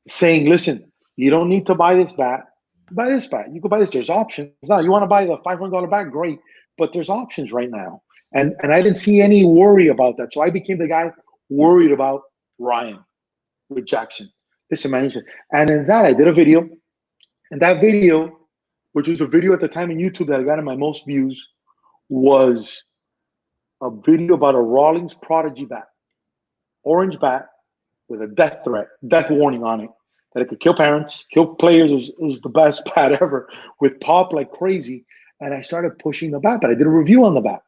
Saying, listen, you don't need to buy this bat. Buy this bat. You can buy this. There's options. Now, you want to buy the $500 bat? Great. But there's options right now. And I didn't see any worry about that. So I became the guy worried about Ryan with Jackson. Listen, man. And in that, I did a video. And that video, which was a video at the time in YouTube that I got in my most views, was a video about a Rawlings Prodigy bat. Orange bat with a death warning on it, that it could kill parents, kill players. It was the best bat ever, with pop like crazy. And I started pushing the bat, but I did a review on the bat.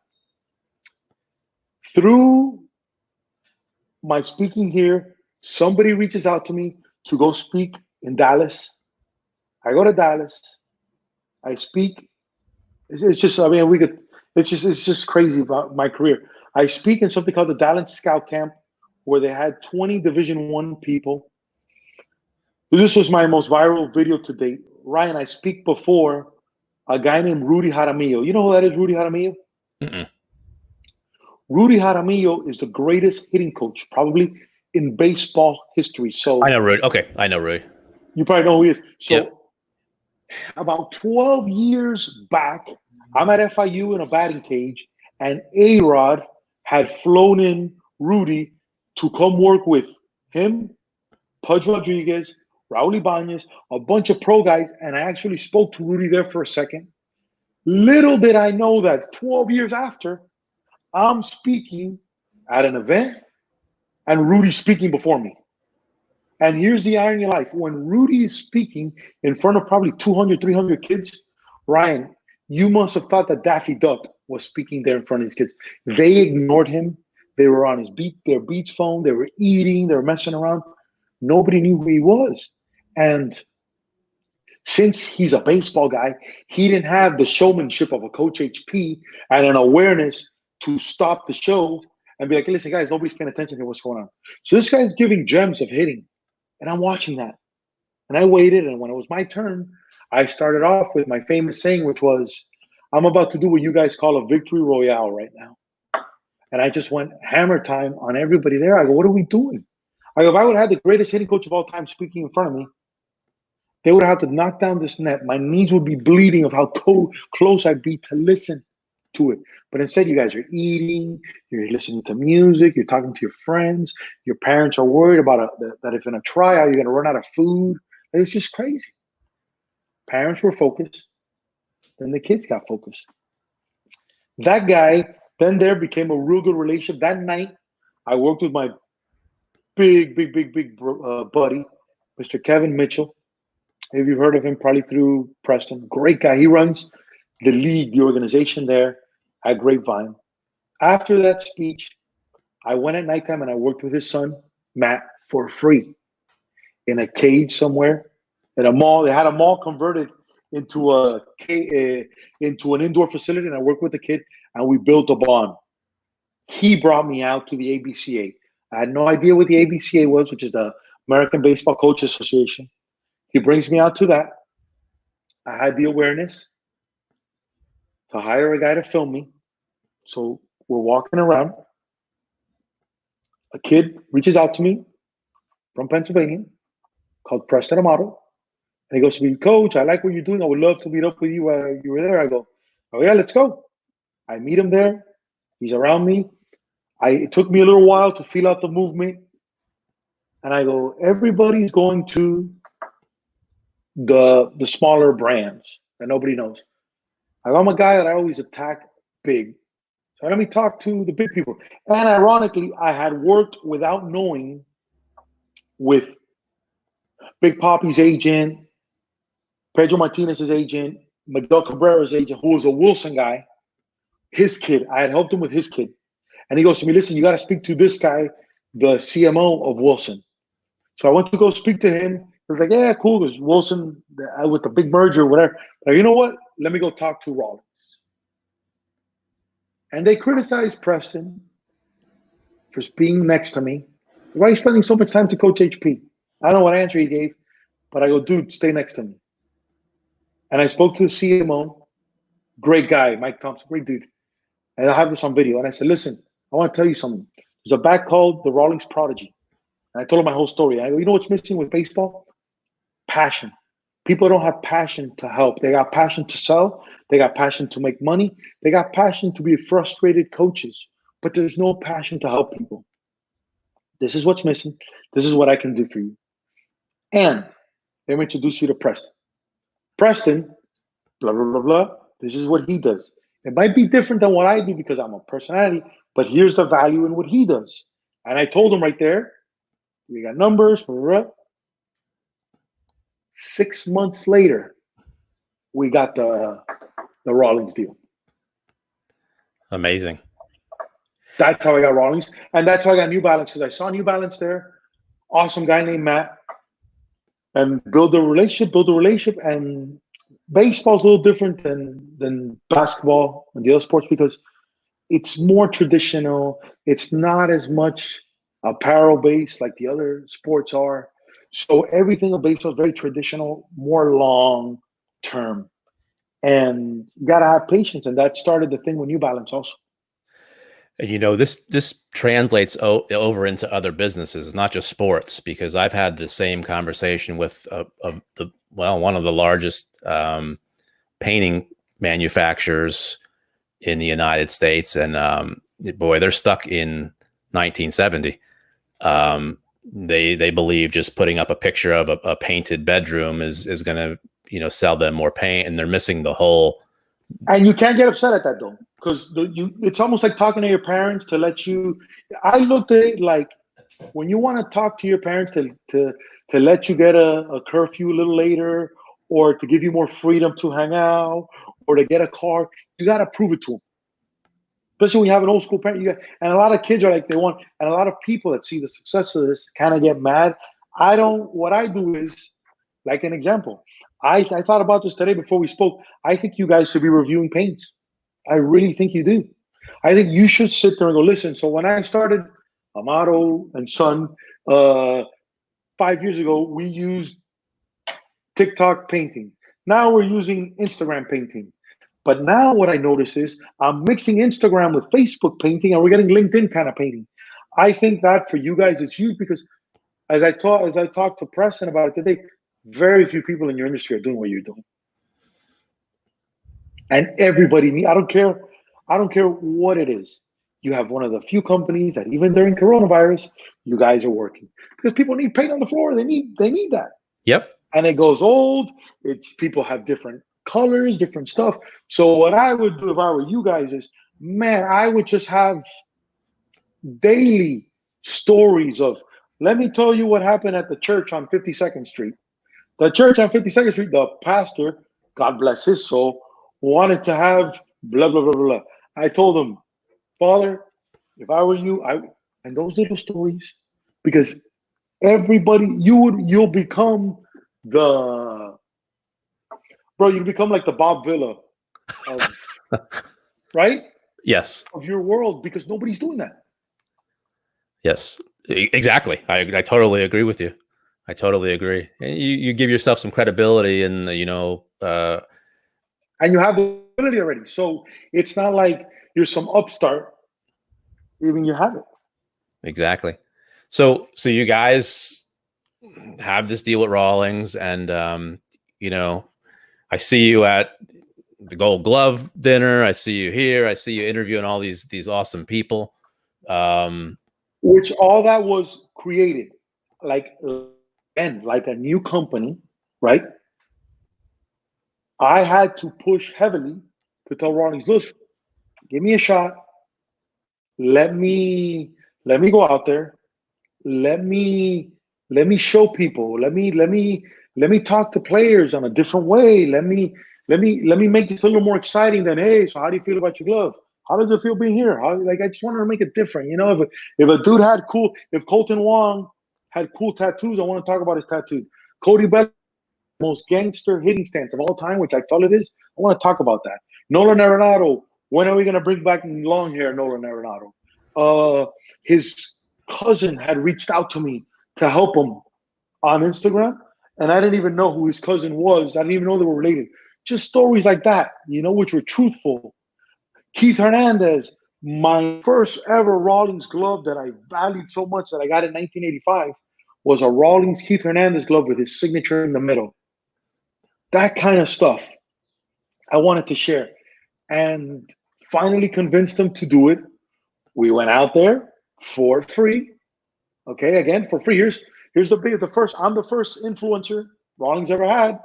Through my speaking here, somebody reaches out to me to go speak in Dallas. I go to Dallas. I speak. It's just, it's just crazy about my career. I speak in something called the Dallas Scout Camp, where they had 20 Division I people. This was my most viral video to date. Ryan, I speak before a guy named Rudy Jaramillo. You know who that is, Rudy Jaramillo? Mm-mm. Rudy Jaramillo is the greatest hitting coach probably in baseball history. So I know Rudy. Okay, I know Rudy. You probably know who he is. So yep. About 12 years back, I'm at FIU in a batting cage, and A-Rod had flown in Rudy to come work with him, Pudge Rodriguez, Raul Ibanez, a bunch of pro guys, and I actually spoke to Rudy there for a second. Little did I know that 12 years after, I'm speaking at an event, and Rudy's speaking before me. And here's the irony of life. When Rudy is speaking in front of probably 200, 300 kids, Ryan, you must have thought that Daffy Duck was speaking there in front of these kids. They ignored him. They were on their Beats phone. They were eating. They were messing around. Nobody knew who he was. And since he's a baseball guy, he didn't have the showmanship of a Coach HP and an awareness to stop the show and be like, hey, listen, guys, nobody's paying attention to what's going on. So this guy's giving gems of hitting. And I'm watching that. And I waited. And when it was my turn, I started off with my famous saying, which was, I'm about to do what you guys call a victory royale right now. And I just went hammer time on everybody there. I go, what are we doing? I go, if I would have had the greatest hitting coach of all time speaking in front of me, they would have to knock down this net. My knees would be bleeding of how close I'd be to listen to it. But instead, you guys are eating, you're listening to music, you're talking to your friends. Your parents are worried about that if in a tryout you're going to run out of food. It's just crazy. Parents were focused, then the kids got focused. That guy then there became a real good relationship. That night, I worked with my big buddy, Mr. Kevin Mitchell. If you've heard of him, probably through Preston. Great guy. He runs the league, the organization there at Grapevine. After that speech, I went at nighttime and I worked with his son, Matt, for free in a cage somewhere in a mall. They had a mall converted into into an indoor facility, and I worked with the kid, and we built a bond. He brought me out to the ABCA. I had no idea what the ABCA was, which is the American Baseball Coaches Association. He brings me out to that. I had the awareness to hire a guy to film me. So we're walking around. A kid reaches out to me from Pennsylvania called Preston Amato. And he goes to me, Coach, I like what you're doing. I would love to meet up with you while you were there. I go, oh, yeah, let's go. I meet him there. He's around me. It took me a little while to feel out the movement. And I go, everybody's going to the smaller brands that nobody knows. I'm a guy that I always attack big. So let me talk to the big people. And ironically, I had worked without knowing with Big Papi's agent, Pedro Martinez's agent, Miguel Cabrera's agent, who was a Wilson guy, his kid. I had helped him with his kid. And he goes to me, listen, you got to speak to this guy, the CMO of Wilson. So I went to go speak to him. He was like, yeah, cool. Because Wilson, with the big merger or whatever. But you know what? Let me go talk to Rawlings. And they criticized Preston for being next to me. Why are you spending so much time to coach HP? I don't know what answer he gave, but I go, dude, stay next to me. And I spoke to the CMO, great guy, Mike Thompson, great dude. And I have this on video. And I said, listen, I want to tell you something. There's a bat called the Rawlings Prodigy. And I told him my whole story. I go, you know what's missing with baseball? Passion. People don't have passion to help. They got passion to sell. They got passion to make money. They got passion to be frustrated coaches. But there's no passion to help people. This is what's missing. This is what I can do for you. And let me introduce you to Preston. Preston, blah, blah, blah, blah. This is what he does. It might be different than what I do because I'm a personality, but here's the value in what he does. And I told him right there, we got numbers. Blah, blah, blah. 6 months later, we got the Rawlings deal. Amazing. That's how I got Rawlings. And that's how I got New Balance, because I saw New Balance there. Awesome guy named Matt. And build a relationship. And baseball's a little different than basketball and the other sports because it's more traditional. It's not as much apparel-based like the other sports are. So everything in baseball is very traditional, more long-term. And you got to have patience. And that started the thing with New Balance also. And, you know, this translates over into other businesses, not just sports, because I've had the same conversation with one of the largest painting manufacturers in the United States. And boy, they're stuck in 1970. They believe just putting up a picture of a painted bedroom is going to, you know, sell them more paint, and they're missing the whole. And you can't get upset at that though, because it's almost like talking to your parents to let you. I looked at it like when you want to talk to your parents to let you get a curfew a little later, or to give you more freedom to hang out, or to get a car, you got to prove it to them. Especially when you have an old school parent, and a lot of kids are like they want, and a lot of people that see the success of this kind of get mad. What I do is, like an example, I thought about this today before we spoke. I think you guys should be reviewing paints. I really think you do. I think you should sit there and go, listen, so when I started Amato and Son 5 years ago, we used TikTok painting. Now we're using Instagram painting. But now what I notice is I'm mixing Instagram with Facebook painting, and we're getting LinkedIn kind of painting. I think that for you guys is huge because as I talked to Preston about it today, very few people in your industry are doing what you're doing. And everybody I don't care. I don't care what it is. You have one of the few companies that even during coronavirus, you guys are working because people need paint on the floor. They need that. Yep. And it goes old. It's people have different colors, different stuff. So what I would do if I were you guys is, man, I would just have daily stories of, let me tell you what happened at the church on 52nd Street. The church on 52nd Street, the pastor, God bless his soul, wanted to have blah, blah, blah, blah. I told him, Father, if I were you, and those little stories, because everybody, you'll become the, bro, you become like the Bob Villa of, right? Yes. Of your world, because nobody's doing that. Yes, exactly. I totally agree with you. I totally agree. And you give yourself some credibility and, and you have the ability already. So it's not like you're some upstart, even you have it. Exactly. So you guys have this deal with Rawlings and, I see you at the Gold Glove dinner. I see you here. I see you interviewing all these awesome people. Which all that was created like a new company, right? I had to push heavily to tell Rawlings, look, give me a shot. Let me go out there. Let me show people. Let me talk to players on a different way. Let me make this a little more exciting than, hey, so how do you feel about your glove? How does it feel being here? I just wanted to make it different. If a dude had if Colton Wong had cool tattoos, I want to talk about his tattoo. Cody Bellinger, most gangster hitting stance of all time, which I felt it is. I want to talk about that. Nolan Arenado, when are we going to bring back long hair Nolan Arenado? His cousin had reached out to me to help him on Instagram, and I didn't even know who his cousin was. I didn't even know they were related. Just stories like that, which were truthful. Keith Hernandez, my first ever Rawlings glove that I valued so much that I got in 1985 was a Rawlings Keith Hernandez glove with his signature in the middle. That kind of stuff I wanted to share, and finally convinced them to do it. We went out there for free. Okay, again, for free. Here's the first. I'm the first influencer Rawlings ever had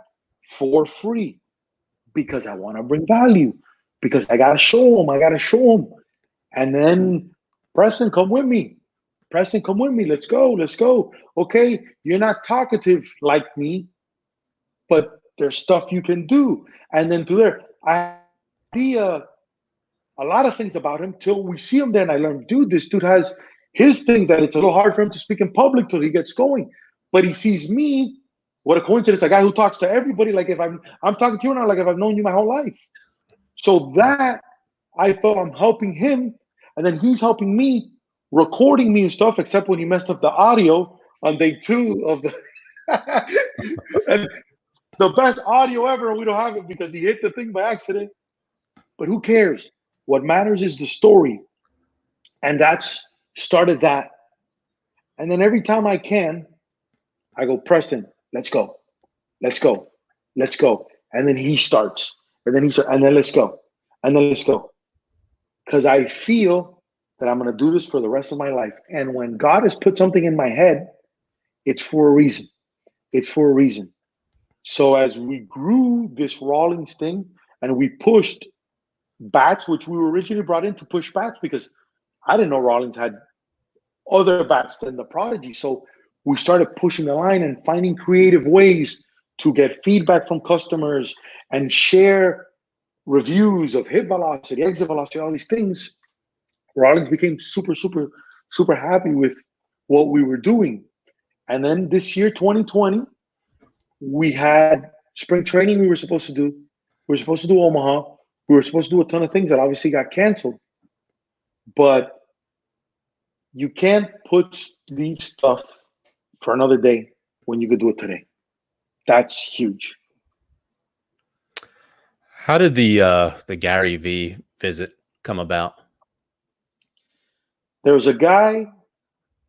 for free because I want to bring value. Because I gotta show them. And then Preston, come with me. Let's go. Okay, you're not talkative like me, but there's stuff you can do. And then through there, I see a lot of things about him till we see him there, and I learned, dude, this dude has his thing that it's a little hard for him to speak in public till he gets going. But he sees me. What a coincidence! A guy who talks to everybody. Like if I'm talking to you now, like if I've known you my whole life. So that I felt I'm helping him, and then he's helping me, recording me and stuff. Except when he messed up the audio on day 2 of the, and the best audio ever, and we don't have it because he hit the thing by accident. But who cares? What matters is the story, and that's started that. And then every time I can, I go, Preston, let's go. And then he starts. And then let's go. Because I feel that I'm going to do this for the rest of my life. And when God has put something in my head, it's for a reason. So as we grew this Rawlings thing and we pushed bats, which we were originally brought in to push bats because I didn't know Rawlings had other bats than the Prodigy. So we started pushing the line and finding creative ways to get feedback from customers and share reviews of hit velocity, exit velocity, all these things. Rawlings became super, super, super happy with what we were doing. And then this year, 2020, we had spring training we were supposed to do. We were supposed to do Omaha. We were supposed to do a ton of things that obviously got canceled. But you can't leave stuff for another day when you could do it today. That's huge. How did the Gary V visit come about? There was a guy,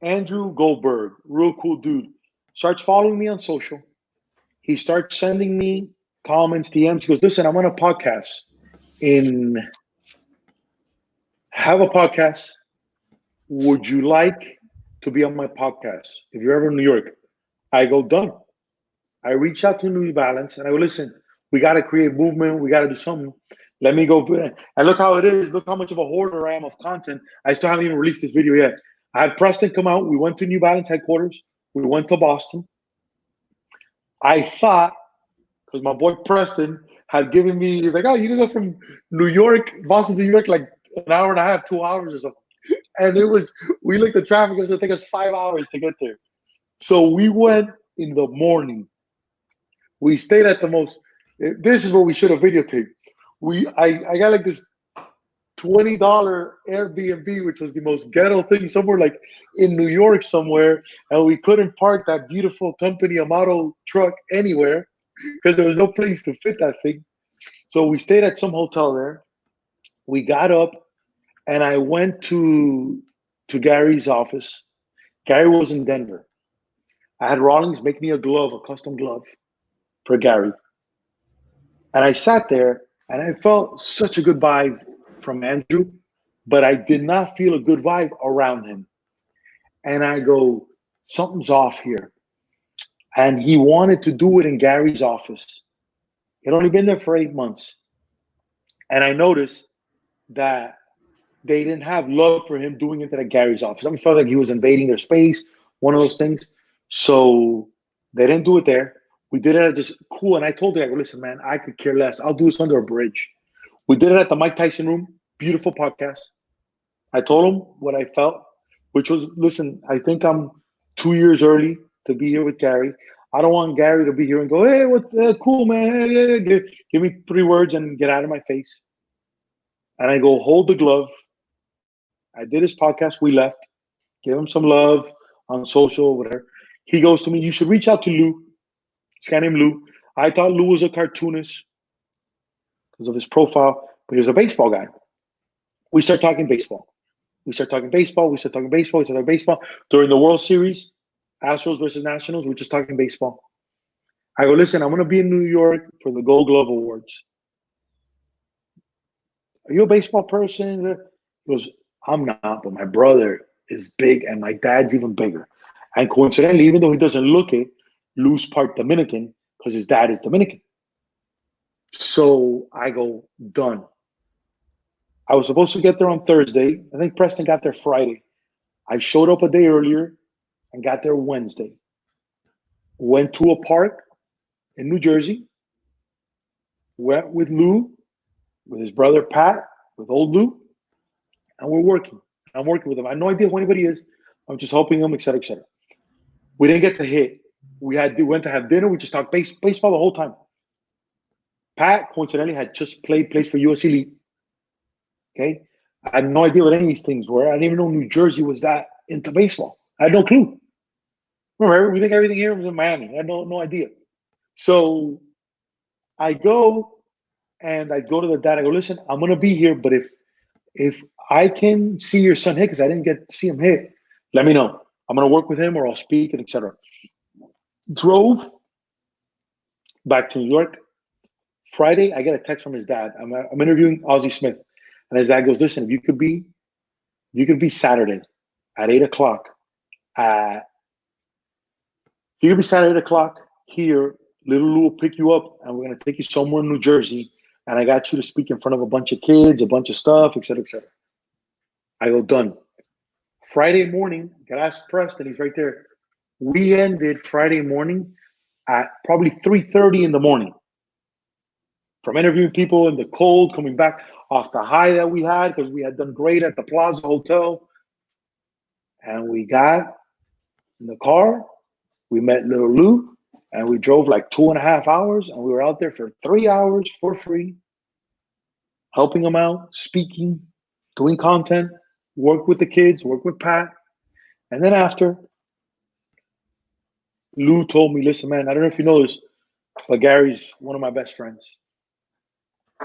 Andrew Goldberg, real cool dude, starts following me on social. He starts sending me comments, DMs. He goes, listen, I'm on a podcast in have a podcast. Would you like to be on my podcast? If you're ever in New York, I go, done. I reach out to New Balance and I go, listen, we got to create movement. We got to do something. Let me go. And look how it is. Look how much of a hoarder I am of content. I still haven't even released this video yet. I had Preston come out. We went to New Balance headquarters. We went to Boston. I thought, because my boy Preston had given me, he's like, oh, you can go from New York, Boston to New York, like an hour and a half, 2 hours or something. And it was, we looked at traffic, it was going to take us 5 hours to get there. So we went in the morning. We stayed at the most, this is what we should have videotaped. I got like this $20 Airbnb, which was the most ghetto thing, somewhere like in New York somewhere, and we couldn't park that beautiful company Amato truck anywhere because there was no place to fit that thing. So we stayed at some hotel there. We got up, and I went to Gary's office. Gary was in Denver. I had Rawlings make me a glove, a custom glove for Gary. And I sat there, and I felt such a good vibe from Andrew, but I did not feel a good vibe around him. And I go, something's off here. And he wanted to do it in Gary's office. He'd only been there for 8 months. And I noticed that they didn't have love for him doing it at Gary's office. I felt like he was invading their space, one of those things. So they didn't do it there. We did it at just cool. And I told him, I go, listen, man, I could care less. I'll do this under a bridge. We did it at the Mike Tyson room. Beautiful podcast. I told him what I felt, which was, listen, I think I'm 2 years early to be here with Gary. I don't want Gary to be here and go, hey, what's cool, man? Hey, give me 3 words and get out of my face. And I go, hold the glove. I did his podcast. We left. Give him some love on social, whatever. He goes to me, you should reach out to Lou. This guy named Lou. I thought Lou was a cartoonist because of his profile, but he was a baseball guy. We start talking baseball. We start talking baseball. During the World Series, Astros versus Nationals, we're just talking baseball. I go, listen, I'm going to be in New York for the Gold Glove Awards. Are you a baseball person? He goes, I'm not, but my brother is big and my dad's even bigger. And coincidentally, even though he doesn't look it, Lou's part Dominican because his dad is Dominican. So I go, done. I was supposed to get there on Thursday. I think Preston got there Friday. I showed up a day earlier and got there Wednesday. Went to a park in New Jersey. Went with Lou, with his brother Pat, with old Lou, and we're working. I'm working with him. I have no idea who anybody is. I'm just helping him, et cetera, et cetera. We didn't get to hit. We went to have dinner. We just talked baseball the whole time. Pat, coincidentally, had just plays for US Elite. Okay? I had no idea what any of these things were. I didn't even know New Jersey was that into baseball. I had no clue. Remember, we think everything here was in Miami. I had no idea. So I go and I go to the dad. I go, listen, I'm going to be here, but if I can see your son hit, because I didn't get to see him hit, let me know. I'm going to work with him or I'll speak, and etc. Drove back to New York. Friday, I get a text from his dad. I'm interviewing Ozzie Smith. And his dad goes, listen, if you could be Saturday at 8 o'clock. You could be Saturday at 8 o'clock here. Little Lou will pick you up, and we're going to take you somewhere in New Jersey. And I got you to speak in front of a bunch of kids, a bunch of stuff, et cetera, et cetera. I go, done. Friday morning, got to ask Preston. He's right there. We ended Friday morning at probably 3:30 in the morning. From interviewing people in the cold, coming back off the high that we had because we had done great at the Plaza Hotel. And we got in the car. We met little Lou, and we drove like 2.5 hours, and we were out there for 3 hours for free, helping them out, speaking, doing content, work with the kids, work with Pat. And then after, Lou told me, listen, man, I don't know if you know this, but Gary's one of my best friends.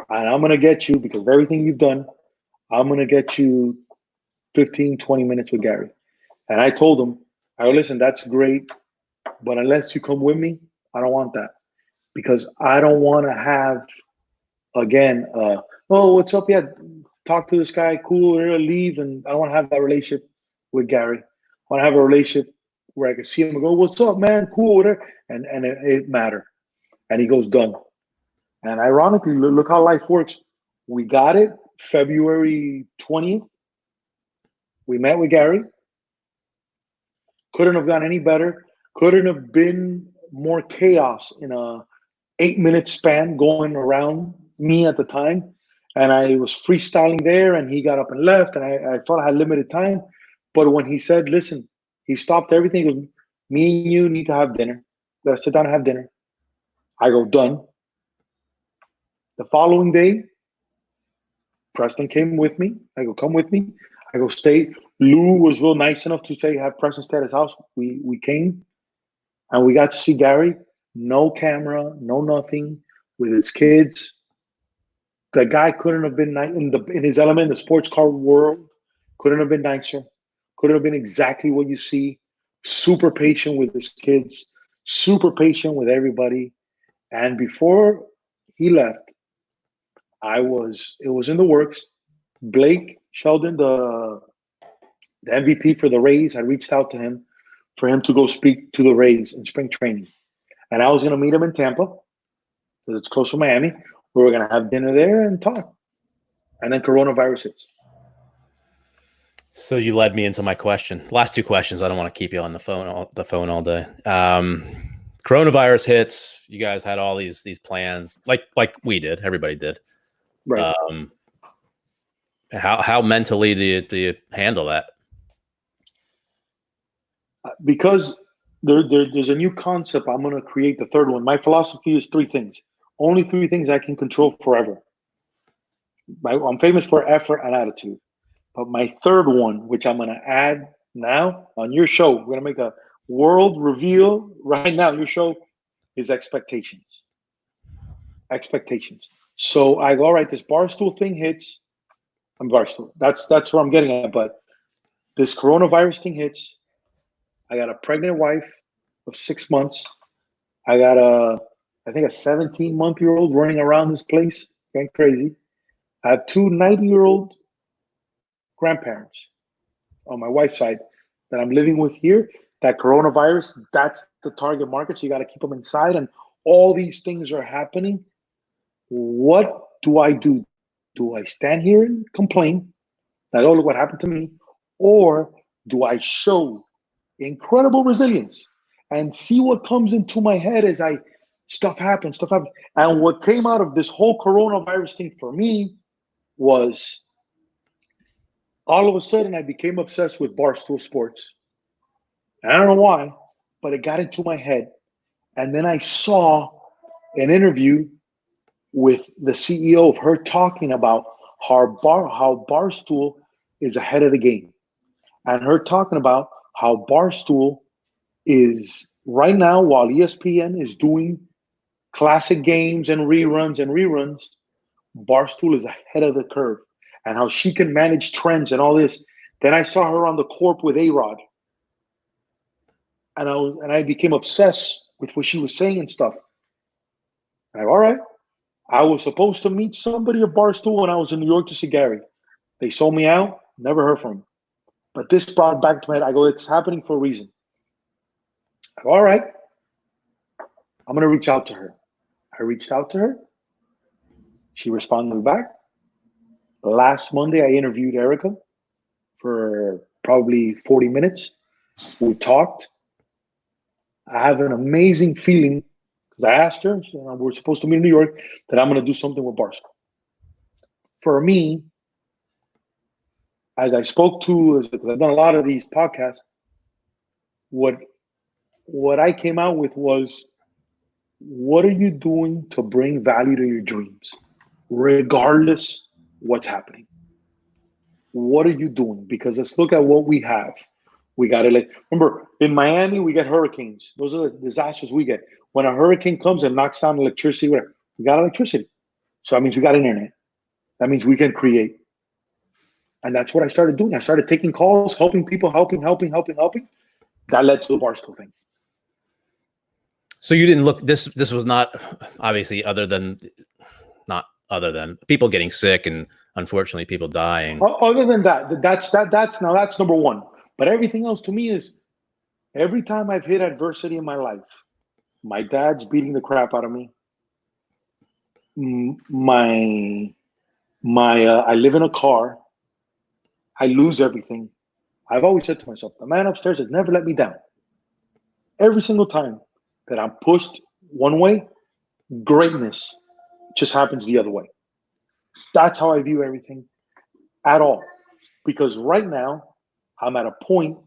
And I'm going to get you, because of everything you've done, I'm going to get you 15, 20 minutes with Gary. And I told him, I go, listen, that's great, but unless you come with me, I don't want that. Because I don't want to have, again, oh, what's up? Yeah, talk to this guy, cool, we're gonna leave, and I don't want to have that relationship with Gary. I want to have a relationship where I can see him and go, what's up, man? Cool, whatever. And it mattered. And he goes, done. And ironically, look how life works. We got it February 20th. We met with Gary. Couldn't have gone any better. Couldn't have been more chaos in a 8-minute span going around me at the time. And I was freestyling there, and he got up and left, and I thought I had limited time. But when he said, listen, he stopped everything. He goes, me and you need to have dinner. Let's sit down and have dinner. I go, done. The following day, Preston came with me. I go, come with me. I go, stay. Lou was real nice enough to say, have Preston stay at his house. We came, and we got to see Gary. No camera, no nothing, with his kids. The guy couldn't have been in his element, the sports car world. Couldn't have been nicer. Couldn't have been exactly what you see. Super patient with his kids. Super patient with everybody. And before he left, it was in the works. Blake Sheldon, the MVP for the Rays, I reached out to him for him to go speak to the Rays in spring training. And I was going to meet him in Tampa, because it's close to Miami. We were going to have dinner there and talk. And then coronavirus hits. So you led me into my question. Last two questions. I don't want to keep you on the phone all day. Coronavirus hits. You guys had all these plans, like we did. Everybody did. Right. How mentally do you handle that? Because there's a new concept. I'm going to create the third one. My philosophy is 3 things. Only 3 things I can control forever. I'm famous for effort and attitude. But my third one, which I'm going to add now on your show, we're going to make a world reveal right now. Your show is expectations. Expectations. So I go, all right, this Barstool thing hits. I'm Barstool. That's where I'm getting at. But this coronavirus thing hits. I got a pregnant wife of 6 months. I got I think a 17-month-old running around this place, going crazy. I have 2 90-year-old grandparents on my wife's side that I'm living with here. That coronavirus, that's the target market. So you got to keep them inside, and all these things are happening. What do I do? Do I stand here and complain that, oh, look what happened to me? Or do I show incredible resilience and see what comes into my head as stuff happens. And what came out of this whole coronavirus thing for me was, all of a sudden I became obsessed with Barstool Sports. And I don't know why, but it got into my head. And then I saw an interview with the CEO of her talking about how Barstool is ahead of the game. And her talking about how Barstool is right now, while ESPN is doing classic games and reruns, Barstool is ahead of the curve, and how she can manage trends and all this. Then I saw her on the court with A-Rod, and I became obsessed with what she was saying and stuff. And all right, I was supposed to meet somebody at Barstool when I was in New York to see Gary. They sold me out, never heard from him. But this brought back to my head. I go, it's happening for a reason. I go, all right, I'm going to reach out to her. I reached out to her. She responded back. Last Monday, I interviewed Erica for probably 40 minutes. We talked. I have an amazing feeling, because I asked her, we're supposed to meet in New York, that I'm going to do something with Barstool. For me, as I spoke to, because I've done a lot of these podcasts, what I came out with was, what are you doing to bring value to your dreams, regardless what's happening? What are you doing? Because let's look at what we have. We got to remember, in Miami, we get hurricanes. Those are the disasters we get. When a hurricane comes and knocks down electricity, whatever, we got electricity. So that means we got internet. That means we can create. And that's what I started doing. I started taking calls, helping people, helping. That led to the Barstool thing. So you didn't look, this was not obviously other than people getting sick and unfortunately people dying. Other than that, that's number one. But everything else to me is every time I've hit adversity in my life, my dad's beating the crap out of me. I live in a car. I lose everything. I've always said to myself, the man upstairs has never let me down. Every single time that I'm pushed one way, greatness just happens the other way. That's how I view everything at all. Because right now, I'm at a point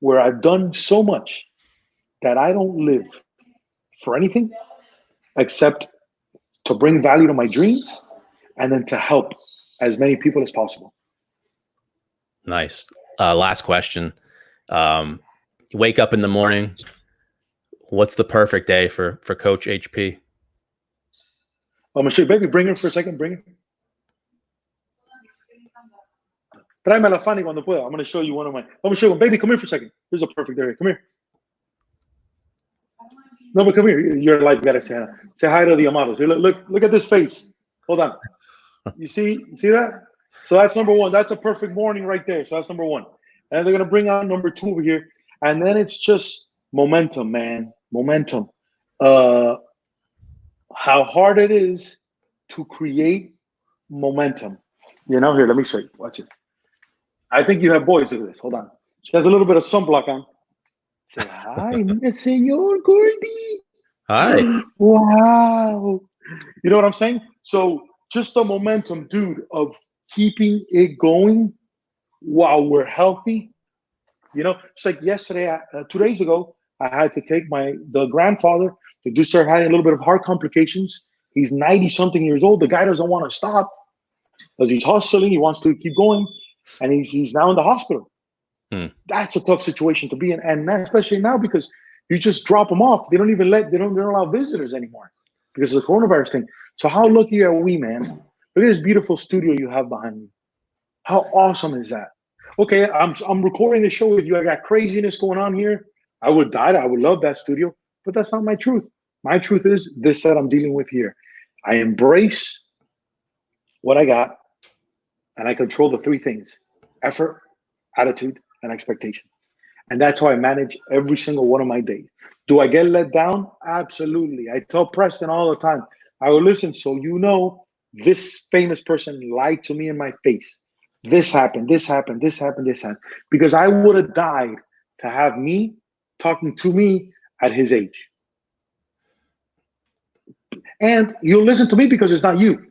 where I've done so much that I don't live for anything except to bring value to my dreams and then to help as many people as possible. Nice. Last question. You wake up in the morning. What's the perfect day for Coach HP? I'm going to show you, baby. Bring her for a second. Bring her. Tráemela, Fanny, cuando pueda. I'm going to show you one of my. I'm going to show you, baby, come here for a second. Here's a perfect area. Come here. No, but come here. You're like, gotta say hi to the Amatos. Look at this face. Hold on. You see that? So that's number one. That's a perfect morning right there. So that's number one. And they're going to bring out number two over here. And then it's just momentum, man. Momentum. How hard it is to create momentum. Here, let me show you. Watch it. I think you have boys. Look at this. Hold on. She has a little bit of sunblock on. Say hi, Senor Gordy. Hi. Wow. You know what I'm saying? So just the momentum, dude, of keeping it going while we're healthy. It's like yesterday, 2 days ago, I had to take the grandfather to start having a little bit of heart complications. He's 90-something years old. The guy doesn't want to stop because he's hustling. He wants to keep going. And he's now in the hospital. That's a tough situation to be in. And especially now because you just drop them off. They don't allow visitors anymore because of the coronavirus thing. So how lucky are we, man? Look at this beautiful studio you have behind me. How awesome is that? Okay, I'm recording the show with you. I got craziness going on here. I would die. I would love that studio, but that's not my truth. My truth is this that I'm dealing with here. I embrace what I got, and I control the three things: effort, attitude, and expectation. And that's how I manage every single one of my days. Do I get let down? Absolutely. I tell Preston all the time, I will listen, so this famous person lied to me in my face. This happened, this happened, this happened, this happened. Because I would have died to have me talking to me at his age. And you'll listen to me because it's not you.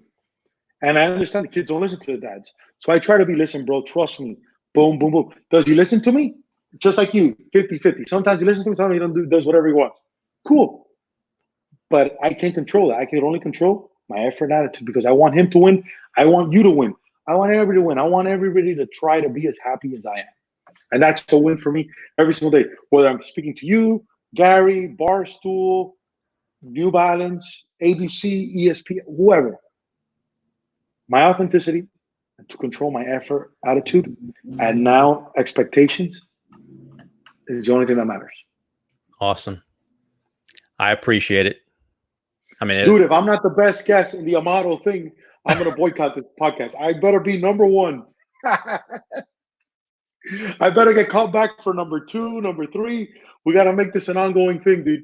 And I understand the kids don't listen to their dads. So I try to listen, bro, trust me. Boom, boom, boom. Does he listen to me? Just like you, 50-50. Sometimes he listens to me, sometimes he does whatever he wants. Cool. But I can't control that. I can only control my effort and attitude because I want him to win. I want you to win. I want everybody to win. I want everybody to try to be as happy as I am. And that's a win for me every single day. Whether I'm speaking to you, Gary, Barstool, New Balance, ABC, ESPN, whoever. My authenticity, to control my effort, attitude, and now expectations is the only thing that matters. Awesome. I appreciate it. Dude, if I'm not the best guest in the Amato thing, I'm going to boycott this podcast. I better be number one. I better get called back for number 2, number 3. We got to make this an ongoing thing, dude.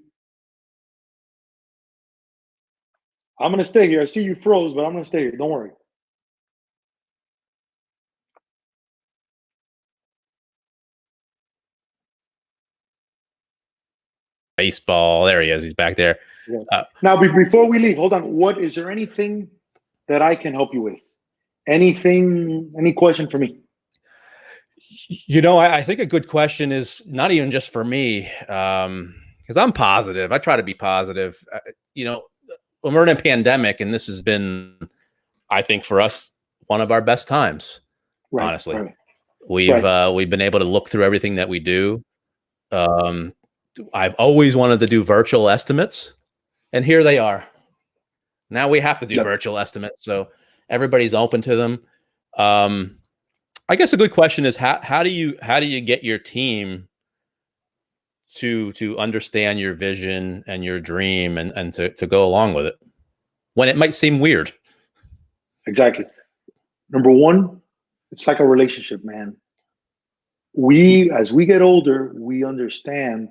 I'm going to stay here. I see you froze, but I'm going to stay here. Don't worry. Baseball. There he is. He's back there. Yeah. Now, before we leave, hold on. Is there anything that I can help you with? Any question for me? I think a good question is not even just for me, because I'm positive. I try to be positive. When we're in a pandemic, and this has been, I think, for us, one of our best times. Right, honestly, right. We've been able to look through everything that we do. I've always wanted to do virtual estimates, and here they are. Now we have to do virtual estimates, so everybody's open to them. I guess a good question is how do you get your team to understand your vision and your dream and to go along with it when it might seem weird? Exactly. Number one, it's like a relationship, man. As we get older, we understand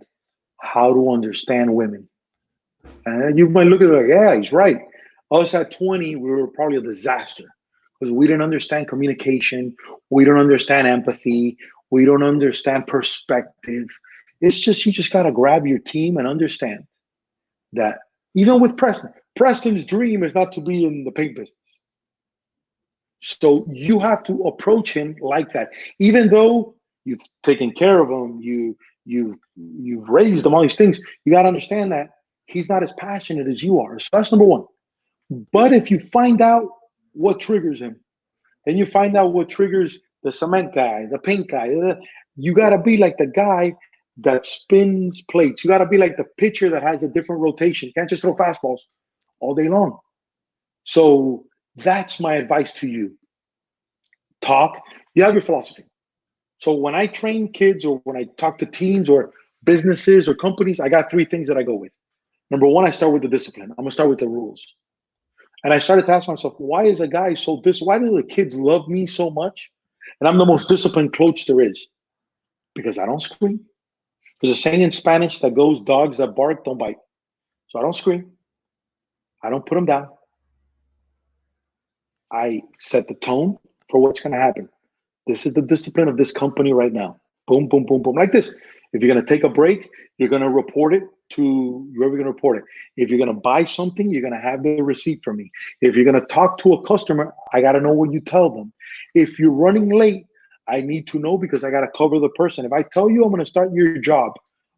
how to understand women. And you might look at it like, yeah, he's right. Us at 20, we were probably a disaster because we didn't understand communication. We don't understand empathy. We don't understand perspective. It's just, you just got to grab your team and understand that, with Preston's dream is not to be in the paint business. So you have to approach him like that. Even though you've taken care of him, you've raised him, all these things, you got to understand that he's not as passionate as you are. So that's number one. But if you find out what triggers him, and you find out what triggers the cement guy, the paint guy, you got to be like the guy that spins plates. You got to be like the pitcher that has a different rotation. You can't just throw fastballs all day long. So that's my advice to you. You have your philosophy. So when I train kids or when I talk to teams or businesses or companies, I got three things that I go with. Number one, I start with the discipline. I'm going to start with the rules. And I started to ask myself, why is a guy so why do the kids love me so much? And I'm the most disciplined coach there is. Because I don't scream. There's a saying in Spanish that goes, dogs that bark don't bite. So I don't scream. I don't put them down. I set the tone for what's going to happen. This is the discipline of this company right now. Boom, boom, boom, boom. Like this. If you're going to take a break, you're going to report it to whoever you're going to report it. If you're going to buy something, you're going to have the receipt from me. If you're going to talk to a customer, I got to know what you tell them. If you're running late, I need to know because I got to cover the person. If I tell you I'm going to start your job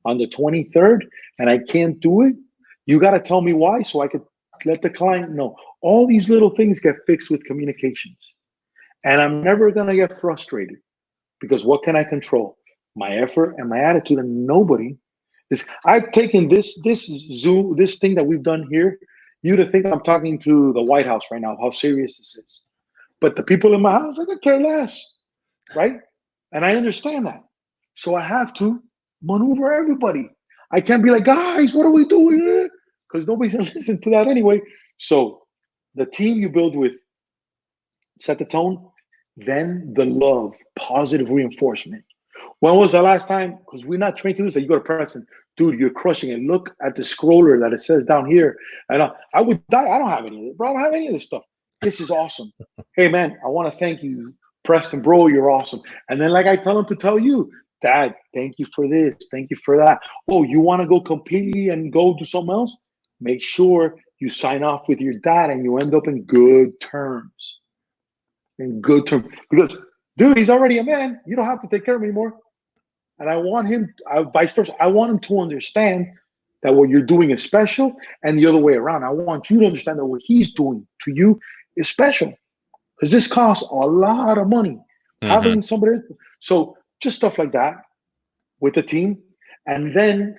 on the 23rd and I can't do it, you got to tell me why so I could let the client know. All these little things get fixed with communications. And I'm never going to get frustrated because what can I control? My effort and my attitude, and nobody is. I've taken this thing that we've done here, you to think I'm talking to the White House right now, how serious this is. But the people in my house, I could care less, right? And I understand that. So I have to maneuver everybody. I can't be like, guys, what are we doing? Because nobody's going to listen to that anyway. So the team you build with, set the tone, then the love, positive reinforcement. When was the last time? Because we're not trained to do this. You go to Preston, dude, you're crushing it. Look at the scroller that it says down here. And I would die. I don't have any of it, bro. I don't have any of this stuff. This is awesome. Hey, man, I want to thank you, Preston, bro. You're awesome. And then, like I tell him to tell you, Dad, thank you for this. Thank you for that. Oh, you want to go completely and go do something else? Make sure you sign off with your dad and you end up in good terms. In good terms. Because, dude, he's already a man. You don't have to take care of him anymore. And I want him, vice versa, I want him to understand that what you're doing is special and the other way around. I want you to understand that what he's doing to you is special. Because this costs a lot of money. Having somebody, so just stuff like that with the team. And then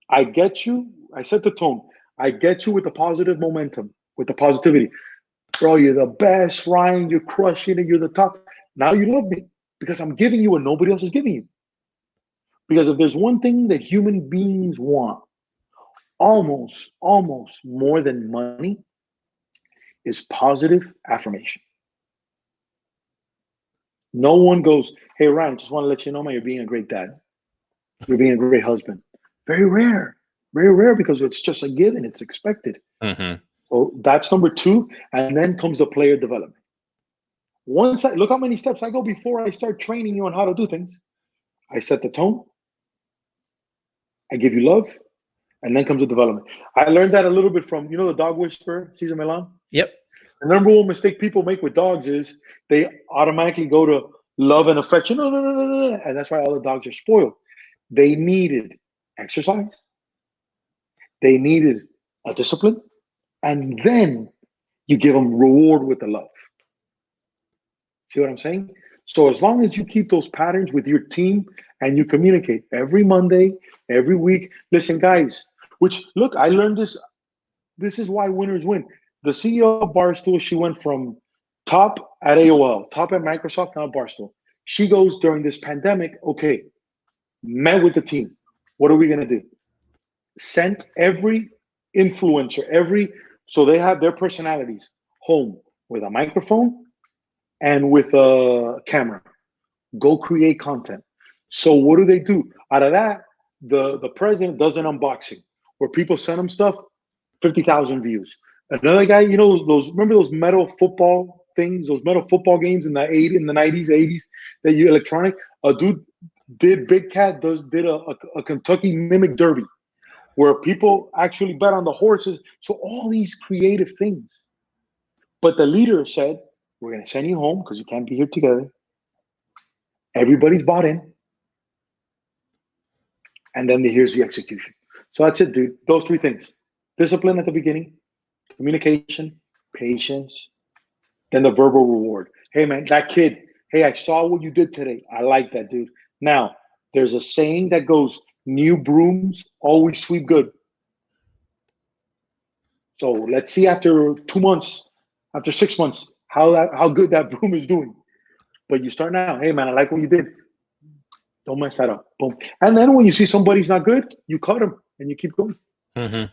I get you, I set the tone. I get you with the positive momentum, with the positivity. Bro, you're the best, Ryan. You're crushing it. You're the top. Now you love me because I'm giving you what nobody else is giving you. Because if there's one thing that human beings want, almost more than money, is positive affirmation. No one goes, hey, Ryan, just want to let you know, man, you're being a great dad. You're being a great husband. Very rare because it's just a given. It's expected. So that's number two. And then comes the player development. Look how many steps I go before I start training you on how to do things. I set the tone. I give you love. And then comes the development. I learned that a little bit from, the dog whisperer, Cesar Millan? Yep. The number one mistake people make with dogs is they automatically go to love and affection. No. And that's why all the dogs are spoiled. They needed exercise. They needed a discipline. And then you give them reward with the love. See what I'm saying? So as long as you keep those patterns with your team and you communicate every Monday, every week. Listen, guys, look, I learned this. This is why winners win. The CEO of Barstool, she went from top at AOL, top at Microsoft, now Barstool. She goes during this pandemic, okay, met with the team. What are we going to do? Sent every influencer, so they have their personalities home with a microphone and with a camera. Go create content. So what do? Out of that, the president does an unboxing where people send him stuff, 50,000 views. Another guy, those remember those metal football things, those metal football games in the 90s, 80s that you electronic. A dude did Big Cat did a Kentucky Mimic Derby where people actually bet on the horses. So all these creative things. But the leader said, we're going to send you home because you can't be here together. Everybody's bought in. And then here's the execution. So that's it, dude. Those three things. Discipline at the beginning, communication, patience, then the verbal reward. Hey, man, that kid, hey, I saw what you did today. I like that, dude. Now, there's a saying that goes, new brooms always sweep good. So let's see after 2 months, after 6 months, how good that broom is doing. But you start now. Hey, man, I like what you did. Don't mess that up. Boom. And then when you see somebody's not good, you cut them and you keep going. Mm-hmm.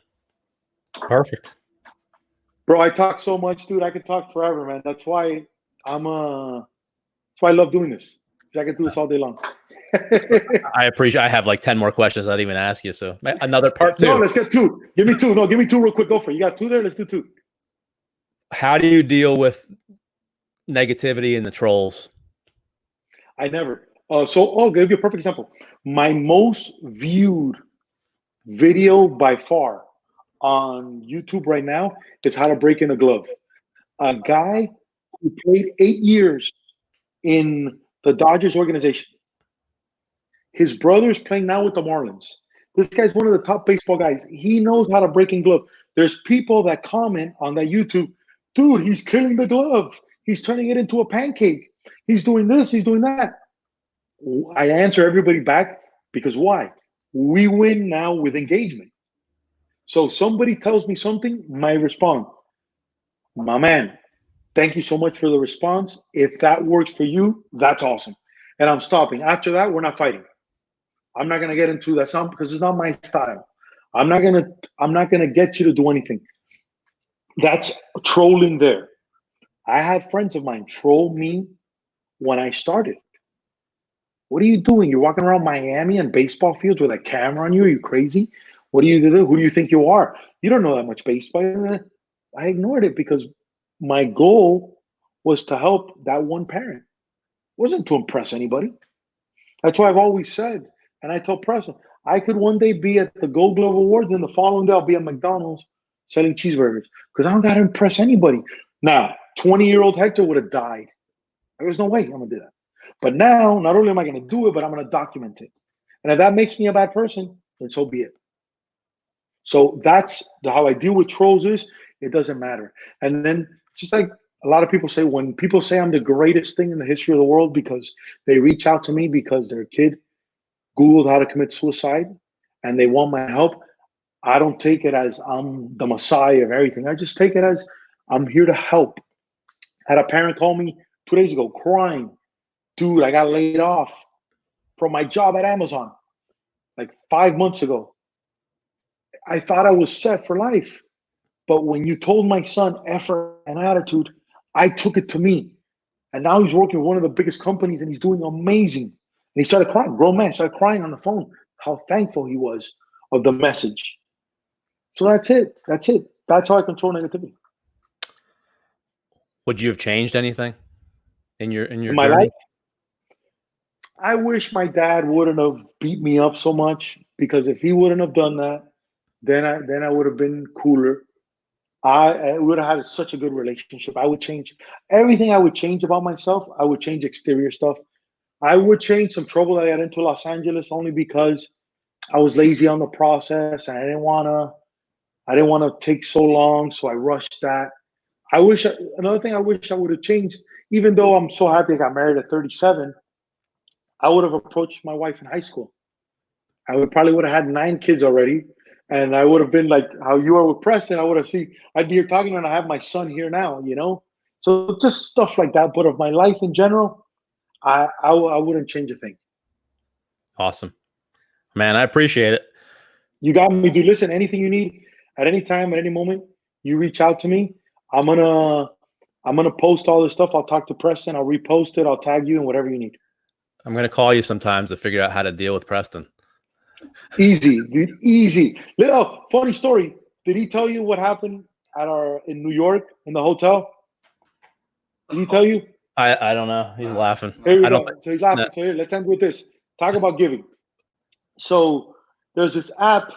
Perfect. Bro, I talk so much, dude. I could talk forever, man. That's why I love doing this. I could do this all day long. I appreciate. I have like 10 more questions I didn't even ask you. So another part 2. No, let's get 2. Give me 2. No, give me 2 real quick. Go for it. You got 2 there? Let's do 2. How do you deal with negativity and the trolls? I never. So I'll give you a perfect example. My most viewed video by far on YouTube right now is how to break in a glove. A guy who played 8 years in the Dodgers organization. His brother is playing now with the Marlins. This guy's one of the top baseball guys. He knows how to break in glove. There's people that comment on that YouTube, dude, he's killing the glove. He's turning it into a pancake. He's doing this, he's doing that. I answer everybody back because why? We win now with engagement. So somebody tells me something, I respond, my man, thank you so much for the response. If that works for you, that's awesome. And I'm stopping. After that, we're not fighting. I'm not gonna get into that sound because it's not my style. I'm not gonna get you to do anything. That's trolling there. I had friends of mine troll me when I started. What are you doing? You're walking around Miami and baseball fields with a camera on you? Are you crazy? What do you do? Who do you think you are? You don't know that much baseball. I ignored it because my goal was to help that one parent. It wasn't to impress anybody. That's why I've always said, and I told Preston, I could one day be at the Gold Glove Awards, and the following day I'll be at McDonald's selling cheeseburgers because I don't got to impress anybody. Now, 20-year-old Hector would have died. There was no way I'm going to do that. But now, not only am I going to do it, but I'm going to document it. And if that makes me a bad person, then so be it. So that's how I deal with trolls is, it doesn't matter. And then just like a lot of people say, when people say I'm the greatest thing in the history of the world because they reach out to me because their kid Googled how to commit suicide and they want my help, I don't take it as I'm the messiah of everything. I just take it as I'm here to help. I had a parent call me 2 days ago crying. Dude, I got laid off from my job at Amazon like 5 months ago. I thought I was set for life. But when you told my son effort and attitude, I took it to me. And now he's working with one of the biggest companies and he's doing amazing. And he started crying, grown man, started crying on the phone, how thankful he was of the message. So that's it. That's it. That's how I control negativity. Would you have changed anything in your my journey? life? I wish my dad wouldn't have beat me up so much because if he wouldn't have done that, then I would have been cooler. I would have had such a good relationship. I would change everything. I would change about myself. I would change exterior stuff. I would change some trouble that I got into Los Angeles only because I was lazy on the process and I didn't want to take so long, so I rushed that. Another thing I wish I would have changed, even though I'm so happy I got married at 37, I would have approached my wife in high school. I would have had 9 kids already. And I would have been like how you are with Preston. I'd be here talking and I have my son here now, So just stuff like that. But of my life in general, I wouldn't change a thing. Awesome. Man, I appreciate it. You got me, dude. Listen, anything you need at any time, at any moment, you reach out to me. I'm going to I'm going to post all this stuff. I'll talk to Preston. I'll repost it. I'll tag you and whatever you need. I'm going to call you sometimes to figure out how to deal with Preston. Easy, dude. Easy. Oh, funny story. Did he tell you what happened in New York in the hotel? Did he tell you? I don't know. He's laughing. Here we go. So he's laughing. No. So here, let's end with this. Talk about giving. So there's this app.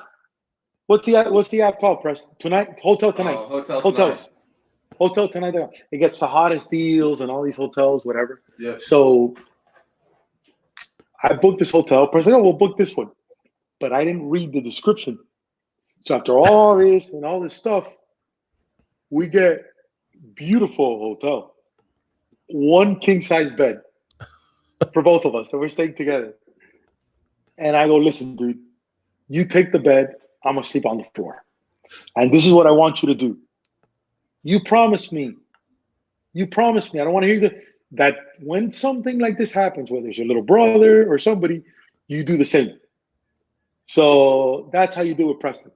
What's the app called, Preston? Hotel Tonight. Hotel Tonight. It gets the hottest deals and all these hotels, whatever. Yeah. So I booked this hotel. Preston, we'll book this one. But I didn't read the description. So after all this and all this stuff, we get beautiful hotel. 1 king-size bed for both of us. So we're staying together. And I go, listen, dude, you take the bed. I'm going to sleep on the floor. And this is what I want you to do. You promise me. I don't want to hear that when something like this happens, whether it's your little brother or somebody, you do the same. So that's how you do it, Preston.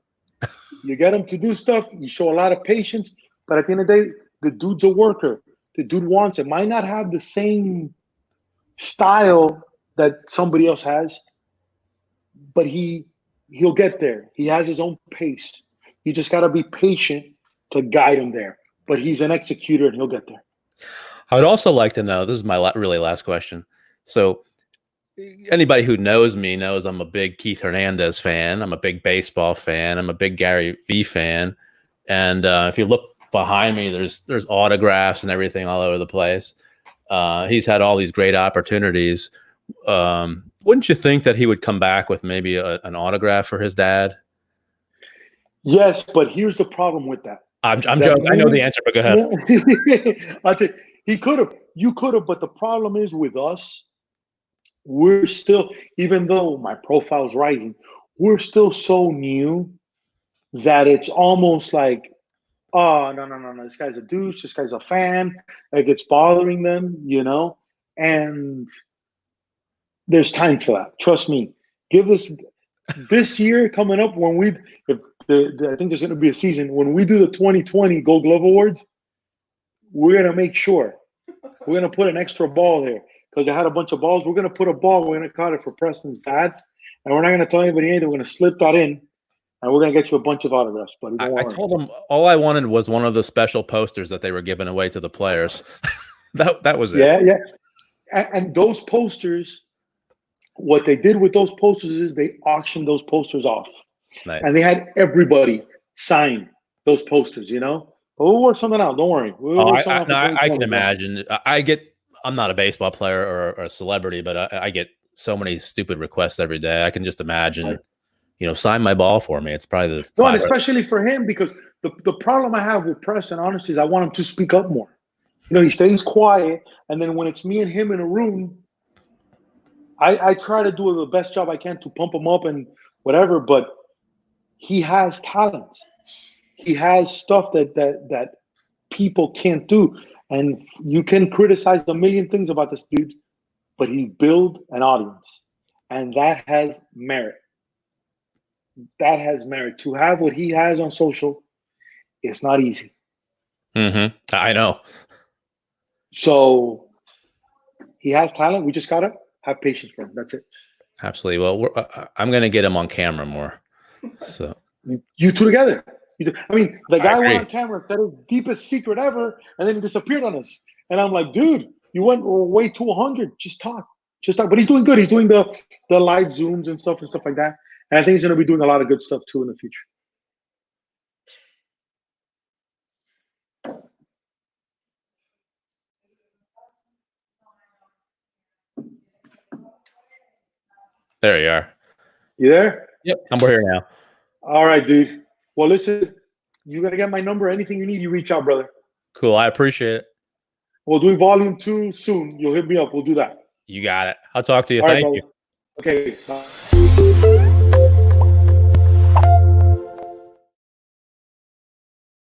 You get him to do stuff. You show a lot of patience. But at the end of the day, the dude's a worker. The dude wants it. Might not have the same style that somebody else has, but he'll get there. He has his own pace. You just got to be patient to guide him there. But he's an executor, and he'll get there. I would also like to know, this is my really last question. So anybody who knows me knows I'm a big Keith Hernandez fan. I'm a big baseball fan. I'm a big Gary Vee fan. And if you look behind me, there's autographs and everything all over the place. He's had all these great opportunities. Wouldn't you think that he would come back with maybe an autograph for his dad? Yes, but here's the problem with that. I'm joking. I know the answer, but go ahead. I'll tell you, he could have. You could have, but the problem is with us, we're still, even though my profile's rising, we're still so new that it's almost like, oh, no, this guy's a douche, this guy's a fan, like it's bothering them, and there's time for that. Trust me. Give us this year coming up when I think there's going to be a season when we do the 2020 Gold Glove Awards, we're going to make sure we're going to put an extra ball there because they had a bunch of balls. We're going to put a ball. We're going to call it for Preston's dad, and we're not going to tell anybody anything. We're going to slip that in, and we're going to get you a bunch of autographs. But I told them all I wanted was one of the special posters that they were giving away to the players. that was it. Yeah. And those posters, what they did with those posters is they auctioned those posters off. Nice. And they had everybody sign those posters, But we'll work something out. Don't worry. I can imagine. I'm not a baseball player or a celebrity, but I get so many stupid requests every day. I can just imagine, sign my ball for me. It's probably the no, and especially for him, because the problem I have with Preston, honestly, is I want him to speak up more. He stays quiet, and then when it's me and him in a room, I try to do the best job I can to pump him up and whatever, but he has talents. He has stuff that people can't do. And you can criticize a million things about this dude, but he built an audience. And that has merit. That has merit. To have what he has on social, it's not easy. Mm-hmm. I know. So he has talent. We just got to have patience for him. That's it. Absolutely. Well, I'm going to get him on camera more. So you two together. I mean, the guy went on camera, said his deepest secret ever, and then he disappeared on us. And I'm like, dude, you went way to 100. Just talk. But he's doing good. He's doing the live Zooms and stuff like that. And I think he's going to be doing a lot of good stuff too in the future. There you are. You there? Yep, we're here now. All right, dude. Well, listen, you got to get my number. Anything you need, you reach out, brother. Cool. I appreciate it. We'll do volume 2 soon. You'll hit me up. We'll do that. You got it. I'll talk to you. All Thank right, you. Okay. Bye.